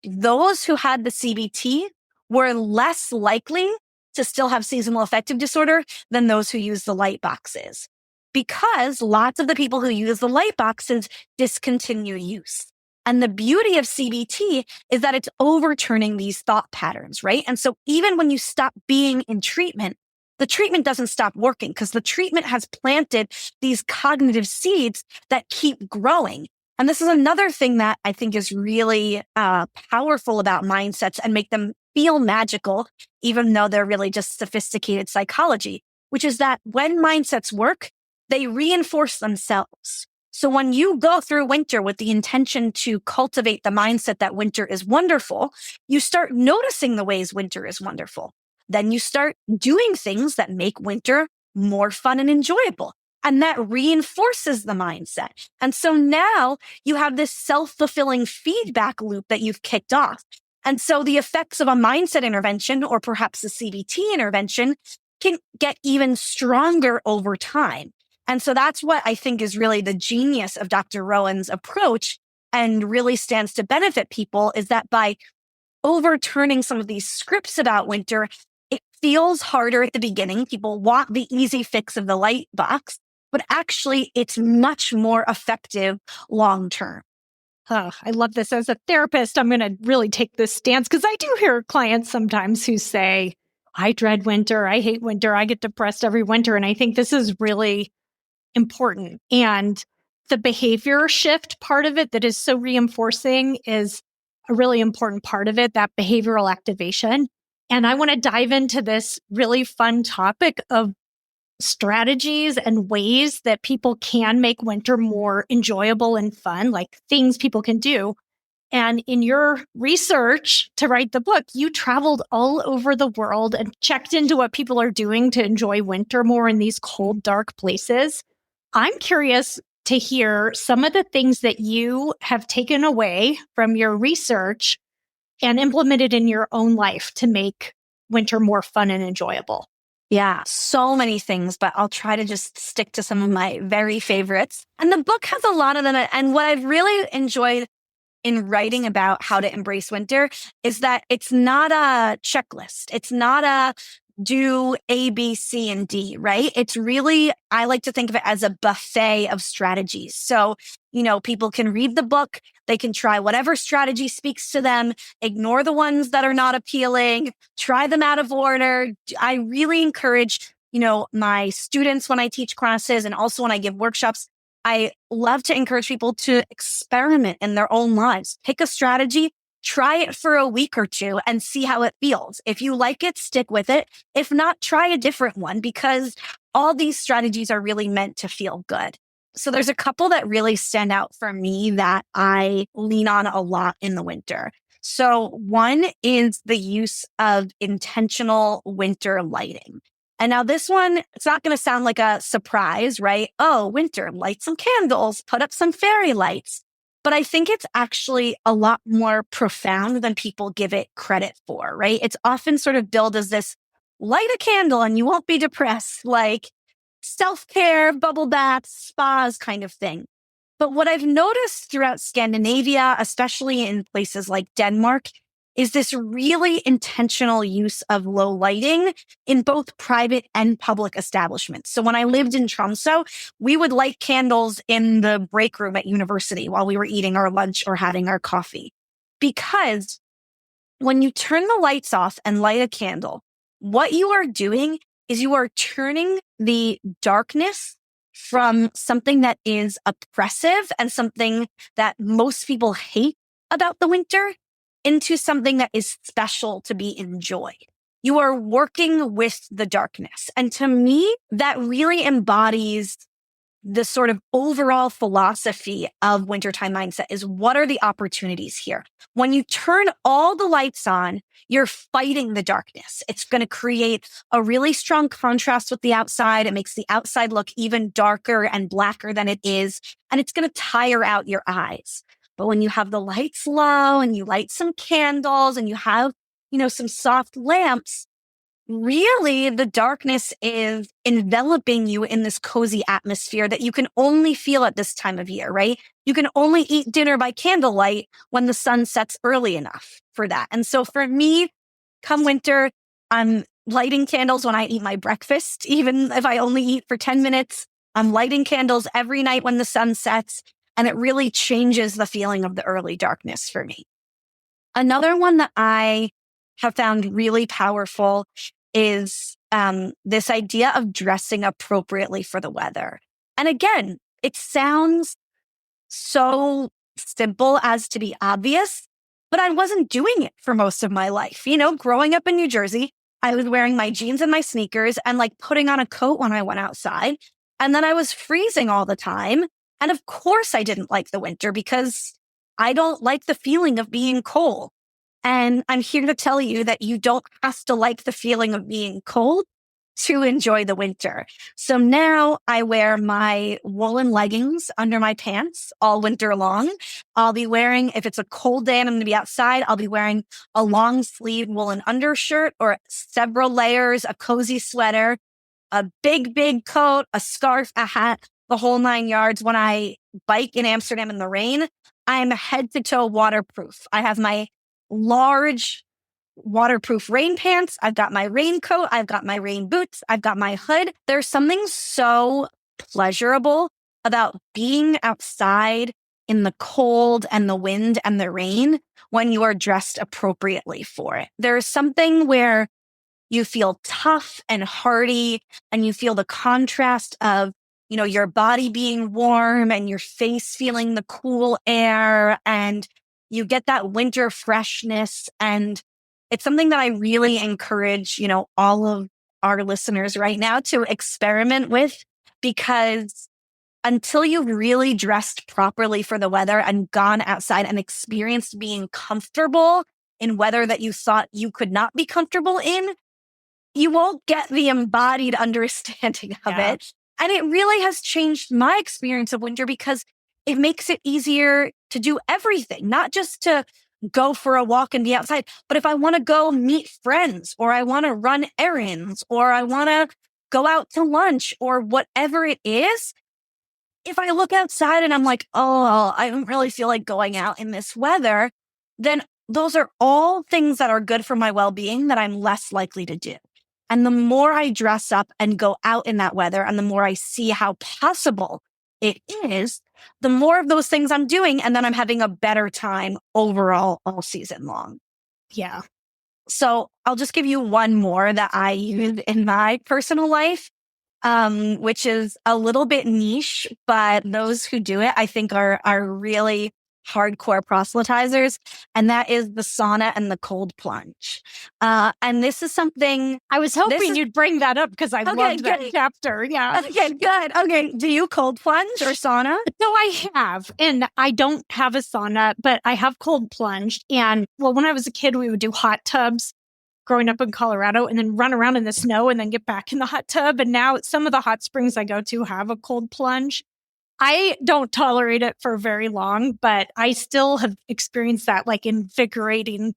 those who had the CBT were less likely to still have seasonal affective disorder than those who use the light boxes, because lots of the people who use the light boxes discontinue use. And the beauty of CBT is that it's overturning these thought patterns, right? And so even when you stop being in treatment, the treatment doesn't stop working because the treatment has planted these cognitive seeds that keep growing. And this is another thing that I think is really powerful about mindsets and make them feel magical, even though they're really just sophisticated psychology, which is that when mindsets work, they reinforce themselves. So when you go through winter with the intention to cultivate the mindset that winter is wonderful, you start noticing the ways winter is wonderful. Then you start doing things that make winter more fun and enjoyable. And that reinforces the mindset. And so now you have this self-fulfilling feedback loop that you've kicked off. And so the effects of a mindset intervention or perhaps a CBT intervention can get even stronger over time. And so that's what I think is really the genius of Dr. Rowan's approach and really stands to benefit people, is that by overturning some of these scripts about winter, it feels harder at the beginning. People want the easy fix of the light box, but actually it's much more effective long term. Oh, I love this. As a therapist, I'm going to really take this stance because I do hear clients sometimes who say, I dread winter. I hate winter. I get depressed every winter. And I think this is really important. And the behavior shift part of it that is so reinforcing is a really important part of it, that behavioral activation. And I want to dive into this really fun topic of strategies and ways that people can make winter more enjoyable and fun, like things people can do. And in your research to write the book, you traveled all over the world and checked into what people are doing to enjoy winter more in these cold, dark places. I'm curious to hear some of the things that you have taken away from your research and implemented in your own life to make winter more fun and enjoyable. Yeah, so many things, but I'll try to just stick to some of my very favorites. And the book has a lot of them. And what I've really enjoyed in writing about how to embrace winter is that it's not a checklist. It's not a do A, B, C, and D, right? It's really, I like to think of it as a buffet of strategies. So, people can read the book, they can try whatever strategy speaks to them, ignore the ones that are not appealing, try them out of order. I really encourage, my students when I teach classes and also when I give workshops, I love to encourage people to experiment in their own lives. Pick a strategy, try it for a week or two and see how it feels. If you like it, stick with it. If not, try a different one because all these strategies are really meant to feel good. So there's a couple that really stand out for me that I lean on a lot in the winter. So one is the use of intentional winter lighting. And now this one, it's not going to sound like a surprise, right? Oh, winter, light some candles, put up some fairy lights. But I think it's actually a lot more profound than people give it credit for, right? It's often sort of billed as this light a candle and you won't be depressed, like self-care, bubble baths, spas kind of thing. But what I've noticed throughout Scandinavia, especially in places like Denmark, is this really intentional use of low lighting in both private and public establishments. So when I lived in Tromsø, we would light candles in the break room at university while we were eating our lunch or having our coffee. Because when you turn the lights off and light a candle, what you are doing is you are turning the darkness from something that is oppressive and something that most people hate about the winter into something that is special to be enjoyed. You are working with the darkness. And to me, that really embodies the sort of overall philosophy of wintertime mindset is what are the opportunities here? When you turn all the lights on, you're fighting the darkness. It's going to create a really strong contrast with the outside. It makes the outside look even darker and blacker than it is. And it's going to tire out your eyes. But when you have the lights low and you light some candles and you have, some soft lamps, really the darkness is enveloping you in this cozy atmosphere that you can only feel at this time of year, right? You can only eat dinner by candlelight when the sun sets early enough for that. And so for me, come winter, I'm lighting candles when I eat my breakfast, even if I only eat for 10 minutes. I'm lighting candles every night when the sun sets. And it really changes the feeling of the early darkness for me. Another one that I have found really powerful is this idea of dressing appropriately for the weather. And again, it sounds so simple as to be obvious, but I wasn't doing it for most of my life. Growing up in New Jersey, I was wearing my jeans and my sneakers and putting on a coat when I went outside. And then I was freezing all the time. And of course I didn't like the winter because I don't like the feeling of being cold. And I'm here to tell you that you don't have to like the feeling of being cold to enjoy the winter. So now I wear my woolen leggings under my pants all winter long. I'll be wearing, if it's a cold day and I'm going to be outside, I'll be wearing a long sleeve woolen undershirt or several layers, a cozy sweater, a big coat, a scarf, a hat, the whole 9 yards. When I bike in Amsterdam in the rain, I am head to toe waterproof. I have my large waterproof rain pants. I've got my raincoat. I've got my rain boots. I've got my hood. There's something so pleasurable about being outside in the cold and the wind and the rain when you are dressed appropriately for it. There's something where you feel tough and hardy and you feel the contrast of, your body being warm and your face feeling the cool air, and you get that winter freshness. And it's something that I really encourage, all of our listeners right now to experiment with, because until you've really dressed properly for the weather and gone outside and experienced being comfortable in weather that you thought you could not be comfortable in, you won't get the embodied understanding of it. And it really has changed my experience of winter because it makes it easier to do everything, not just to go for a walk and be outside, but if I want to go meet friends, or I want to run errands, or I want to go out to lunch, or whatever it is, if I look outside and I'm like, oh, I don't really feel like going out in this weather, then those are all things that are good for my well-being that I'm less likely to do. And the more I dress up and go out in that weather, and the more I see how possible it is, the more of those things I'm doing. And then I'm having a better time overall all season long. Yeah. So I'll just give you one more that I use in my personal life, which is a little bit niche, but those who do it, I think are really hardcore proselytizers. And that is the sauna and the cold plunge. And this is something I was hoping you'd bring that up because I loved that chapter. Yeah. Okay, good. Okay. Do you cold plunge or sauna? So I have, and I don't have a sauna, but I have cold plunged. And when I was a kid, we would do hot tubs growing up in Colorado and then run around in the snow and then get back in the hot tub. And now some of the hot springs I go to have a cold plunge. I don't tolerate it for very long, but I still have experienced that invigorating.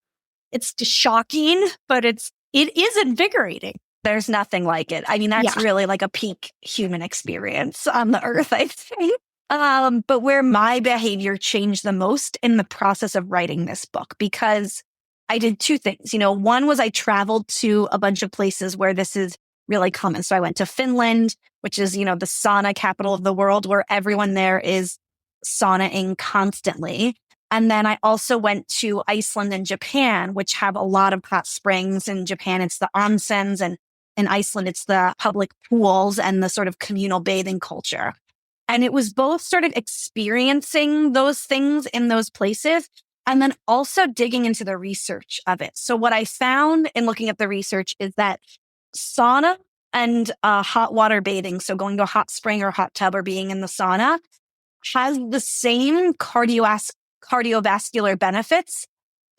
It's just shocking, but it is invigorating. There's nothing like it. I mean, that's really like a peak human experience on the earth, I think. But where my behavior changed the most in the process of writing this book, because I did two things. One was I traveled to a bunch of places where this is really common. So I went to Finland, which is, the sauna capital of the world, where everyone there is saunaing constantly. And then I also went to Iceland and Japan, which have a lot of hot springs. In Japan, it's the onsens, and in Iceland, it's the public pools and the sort of communal bathing culture. And it was both sort of experiencing those things in those places and then also digging into the research of it. So what I found in looking at the research is that sauna and hot water bathing, so going to a hot spring or hot tub or being in the sauna, has the same cardiovascular benefits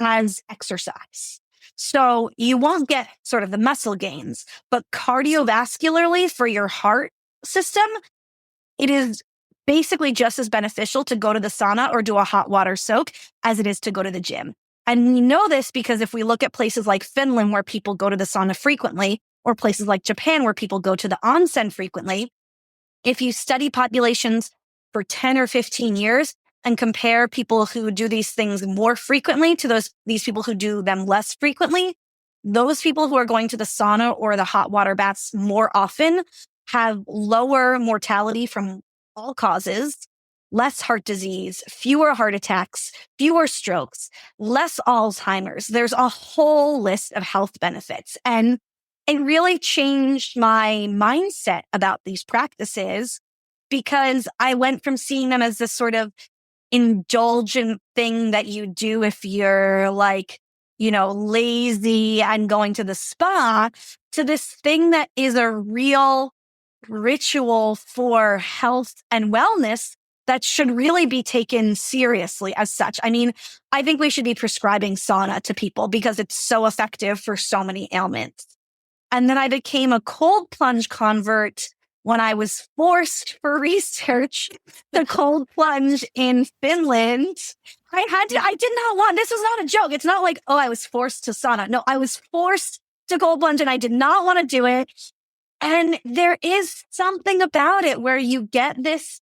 as exercise. So you won't get sort of the muscle gains, but cardiovascularly for your heart system, it is basically just as beneficial to go to the sauna or do a hot water soak as it is to go to the gym. And we know this because if we look at places like Finland, where people go to the sauna frequently, or places like Japan, where people go to the onsen frequently, if you study populations for 10 or 15 years and compare people who do these things more frequently to these people who do them less frequently, those people who are going to the sauna or the hot water baths more often have lower mortality from all causes, less heart disease, fewer heart attacks, fewer strokes, less Alzheimer's. There's a whole list of health benefits. And it really changed my mindset about these practices, because I went from seeing them as this sort of indulgent thing that you do if you're lazy and going to the spa, to this thing that is a real ritual for health and wellness that should really be taken seriously as such. I mean, I think we should be prescribing sauna to people because it's so effective for so many ailments. And then I became a cold plunge convert when I was forced for research to cold plunge in Finland. I did not want, this was not a joke. It's not like, oh, I was forced to sauna. No, I was forced to cold plunge and I did not want to do it. And there is something about it where you get this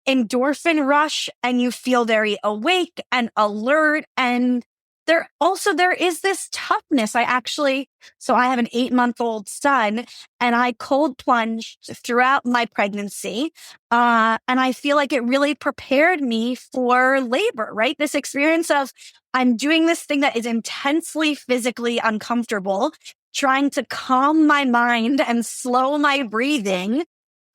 endorphin rush and you feel very awake and alert. And there is this toughness. So I have an 8-month-old son and I cold plunged throughout my pregnancy. And I feel like it really prepared me for labor, right? This experience of I'm doing this thing that is intensely physically uncomfortable, trying to calm my mind and slow my breathing,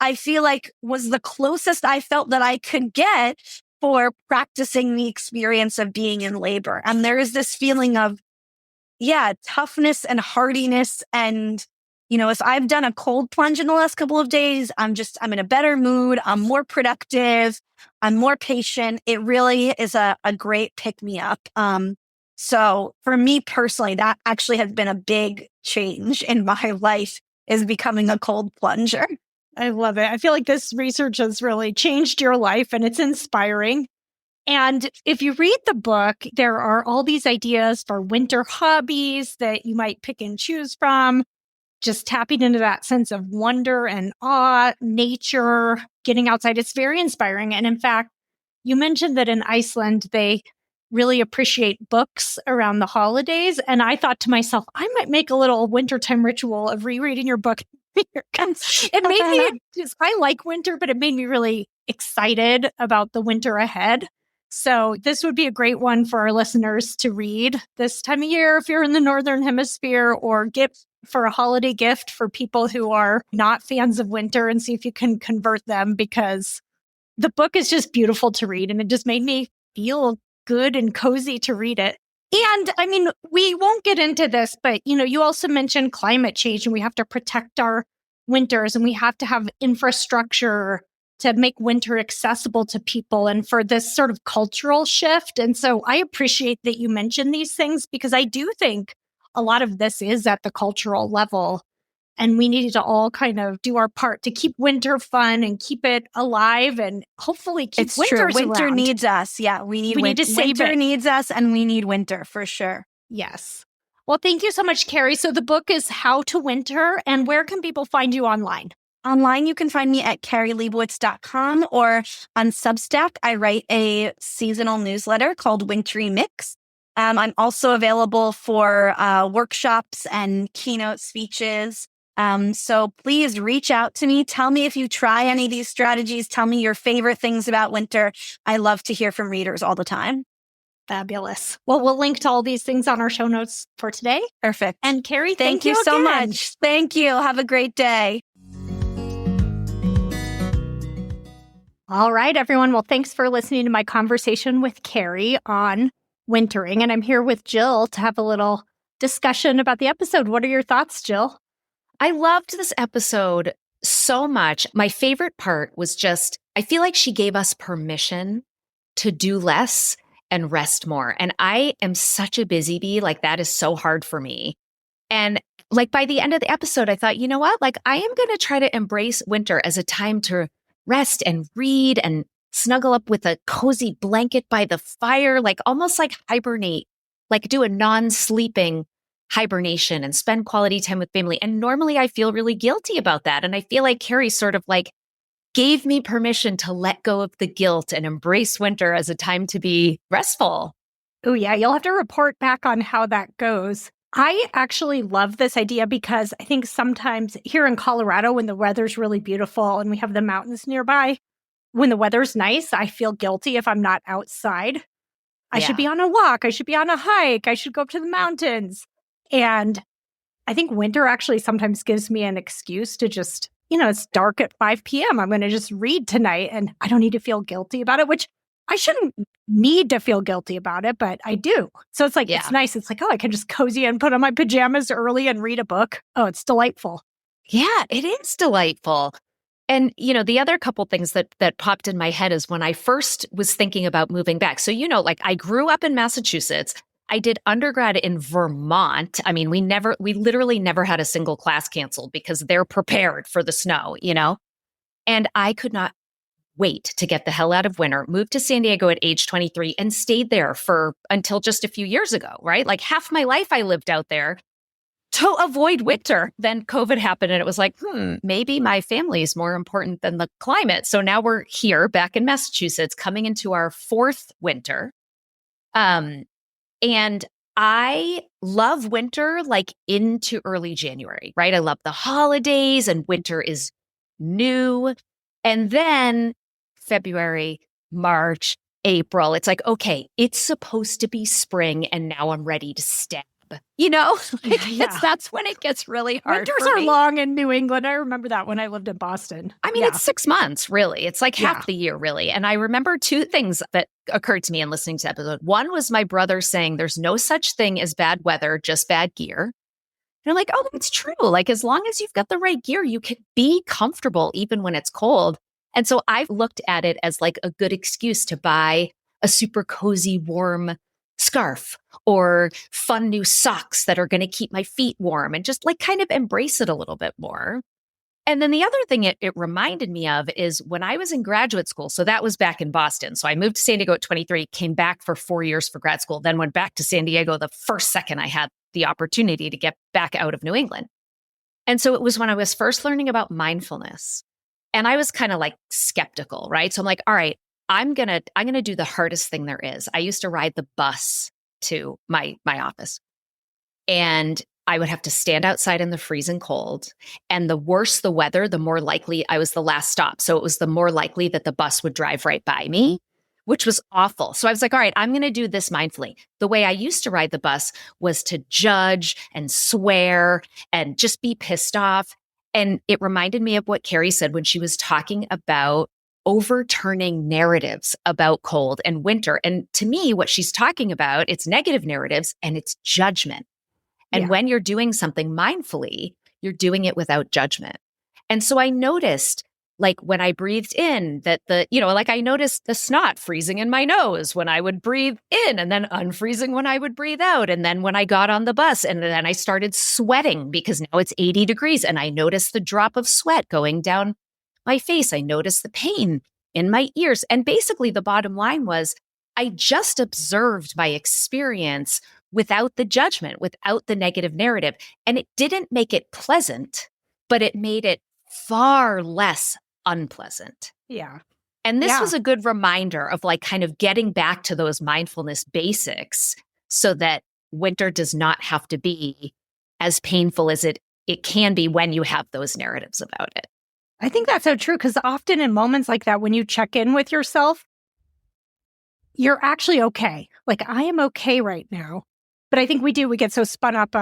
I feel like was the closest I felt that I could get for practicing the experience of being in labor. And there is this feeling of, toughness and hardiness. And, if I've done a cold plunge in the last couple of days, I'm in a better mood. I'm more productive. I'm more patient. It really is a great pick me up. So for me personally, that actually has been a big change in my life, is becoming a cold plunger. I love it. I feel like this research has really changed your life and it's inspiring. And if you read the book, there are all these ideas for winter hobbies that you might pick and choose from, just tapping into that sense of wonder and awe, nature, getting outside. It's very inspiring. And in fact, you mentioned that in Iceland, they really appreciate books around the holidays. And I thought to myself, I might make a little wintertime ritual of rereading your book. It made me, I like winter, but it made me really excited about the winter ahead. So this would be a great one for our listeners to read this time of year if you're in the Northern Hemisphere, or get for a holiday gift for people who are not fans of winter, and see if you can convert them, because the book is just beautiful to read and it just made me feel good and cozy to read it. And I mean, we won't get into this, but you also mentioned climate change and we have to protect our winters and we have to have infrastructure to make winter accessible to people and for this sort of cultural shift. And so I appreciate that you mentioned these things, because I do think a lot of this is at the cultural level. And we need to all kind of do our part to keep winter fun and keep it alive and hopefully keep winters true. Winter around. needs us. Yeah, we need to save winter it. Needs us, and we need winter for sure. Yes. Well, thank you so much, Kari. So the book is How to Winter, and where can people find you online? Online, you can find me at KariLeibowitz.com or on Substack. I write a seasonal newsletter called Wintry Mix. I'm also available for workshops and keynote speeches. So please reach out to me. Tell me if you try any of these strategies. Tell me your favorite things about winter. I love to hear from readers all the time. Fabulous. Well, we'll link to all these things on our show notes for today. Perfect. And Kari, thank you so much. Thank you. Have a great day. All right, everyone. Well, thanks for listening to my conversation with Kari on wintering. And I'm here with Jill to have a little discussion about the episode. What are your thoughts, Jill? I loved this episode so much. My favorite part was just, I feel like she gave us permission to do less and rest more. And I am such a busy bee. Like, that is so hard for me. And like by the end of the episode, I thought, you know what? Like, I am going to try to embrace winter as a time to rest and read and snuggle up with a cozy blanket by the fire, like almost like hibernate, like do a non-sleeping hibernation and spend quality time with family. And normally I feel really guilty about that. And I feel like Kari sort of like gave me permission to let go of the guilt and embrace winter as a time to be restful. Oh, yeah. You'll have to report back on how that goes. I actually love this idea because I think sometimes here in Colorado, when the weather's really beautiful and we have the mountains nearby, when the weather's nice, I feel guilty if I'm not outside. I should be on a walk. I should be on a hike. I should go up to the mountains. And I think winter actually sometimes gives me an excuse to just, it's dark at 5 p.m. I'm going to just read tonight and I don't need to feel guilty about it, which I shouldn't need to feel guilty about it, but I do. So it's like, it's nice. It's like, oh, I can just cozy and put on my pajamas early and read a book. Oh, it's delightful. Yeah, it is delightful. And, the other couple things that popped in my head is when I first was thinking about moving back. So, like I grew up in Massachusetts. I did undergrad in Vermont. I mean, we literally never had a single class canceled because they're prepared for the snow, And I could not wait to get the hell out of winter, moved to San Diego at age 23 and stayed there until just a few years ago, right? Like half my life I lived out there to avoid winter. Then COVID happened and it was like, maybe my family is more important than the climate. So now we're here back in Massachusetts coming into our 4th winter. And I love winter like into early January, right? I love the holidays and winter is new. And then February, March, April, it's like, okay, it's supposed to be spring and now I'm ready to stab. That's when it gets really hard. Winters are long in New England. I remember that when I lived in Boston. I mean, it's 6 months, really. It's like half the year, really. And I remember 2 things that occurred to me in listening to the episode. One was my brother saying there's no such thing as bad weather, just bad gear. And I'm like, oh, it's true. Like, as long as you've got the right gear, you can be comfortable even when it's cold. And so I've looked at it as like a good excuse to buy a super cozy, warm scarf or fun new socks that are going to keep my feet warm and just like kind of embrace it a little bit more. And then the other thing it reminded me of is when I was in graduate school. So that was back in Boston. So I moved to San Diego at 23, came back for 4 years for grad school, then went back to San Diego the first second I had the opportunity to get back out of New England. And so it was when I was first learning about mindfulness. And I was kind of like skeptical, right? So I'm like, all right, I'm gonna do the hardest thing there is. I used to ride the bus to my office, and I would have to stand outside in the freezing cold. And the worse the weather, the more likely I was the last stop. So it was the more likely that the bus would drive right by me, which was awful. So I was like, all right, I'm going to do this mindfully. The way I used to ride the bus was to judge and swear and just be pissed off. And it reminded me of what Kari said when she was talking about overturning narratives about cold and winter. And to me, what she's talking about, it's negative narratives and it's judgment. And when you're doing something mindfully, you're doing it without judgment. And so I noticed, like when I breathed in, that I noticed the snot freezing in my nose when I would breathe in and then unfreezing when I would breathe out. And then when I got on the bus and then I started sweating because now it's 80 degrees and I noticed the drop of sweat going down my face. I noticed the pain in my ears. And basically the bottom line was I just observed my experience without the judgment, without the negative narrative. And it didn't make it pleasant, but it made it far less unpleasant. Yeah. And this was a good reminder of like kind of getting back to those mindfulness basics so that winter does not have to be as painful as it can be when you have those narratives about it. I think that's so true because often in moments like that, when you check in with yourself, you're actually okay. Like, I am okay right now. But I think we get so spun up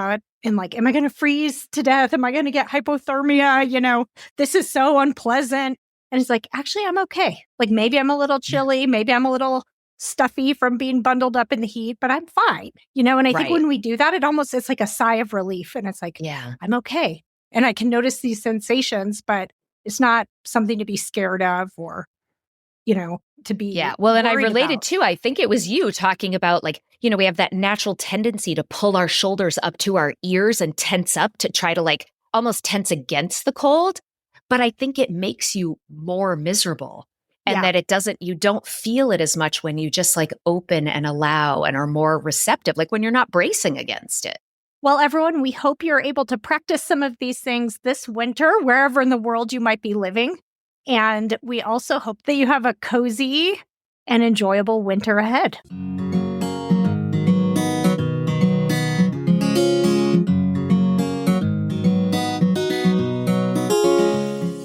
in like, am I going to freeze to death? Am I going to get hypothermia? This is so unpleasant. And it's like, actually, I'm okay. Like, maybe I'm a little chilly. Maybe I'm a little stuffy from being bundled up in the heat, but I'm fine. And I think when we do that, it's like a sigh of relief. And it's like, I'm okay. And I can notice these sensations, but it's not something to be scared of or, to be. Well, and I related about. too. I think it was you talking about like, we have that natural tendency to pull our shoulders up to our ears and tense up to try to like almost tense against the cold. But I think it makes you more miserable and that you don't feel it as much when you just like open and allow and are more receptive, like when you're not bracing against it. Well, everyone, we hope you're able to practice some of these things this winter, wherever in the world you might be living. And we also hope that you have a cozy and enjoyable winter ahead.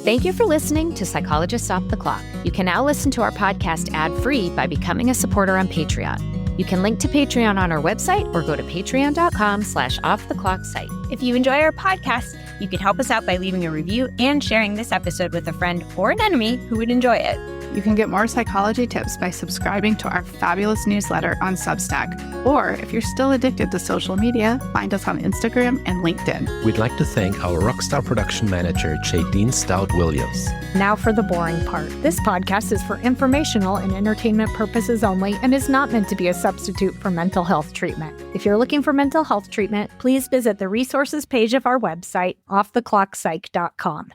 Thank you for listening to Psychologists Off the Clock. You can now listen to our podcast ad-free by becoming a supporter on Patreon. You can link to Patreon on our website or go to patreon.com/offtheclocksite. If you enjoy our podcast, you can help us out by leaving a review and sharing this episode with a friend or an enemy who would enjoy it. You can get more psychology tips by subscribing to our fabulous newsletter on Substack. Or if you're still addicted to social media, find us on Instagram and LinkedIn. We'd like to thank our rockstar production manager, Jadine Stout-Williams. Now for the boring part. This podcast is for informational and entertainment purposes only and is not meant to be a substitute for mental health treatment. If you're looking for mental health treatment, please visit the resources page of our website, offtheclockpsych.com.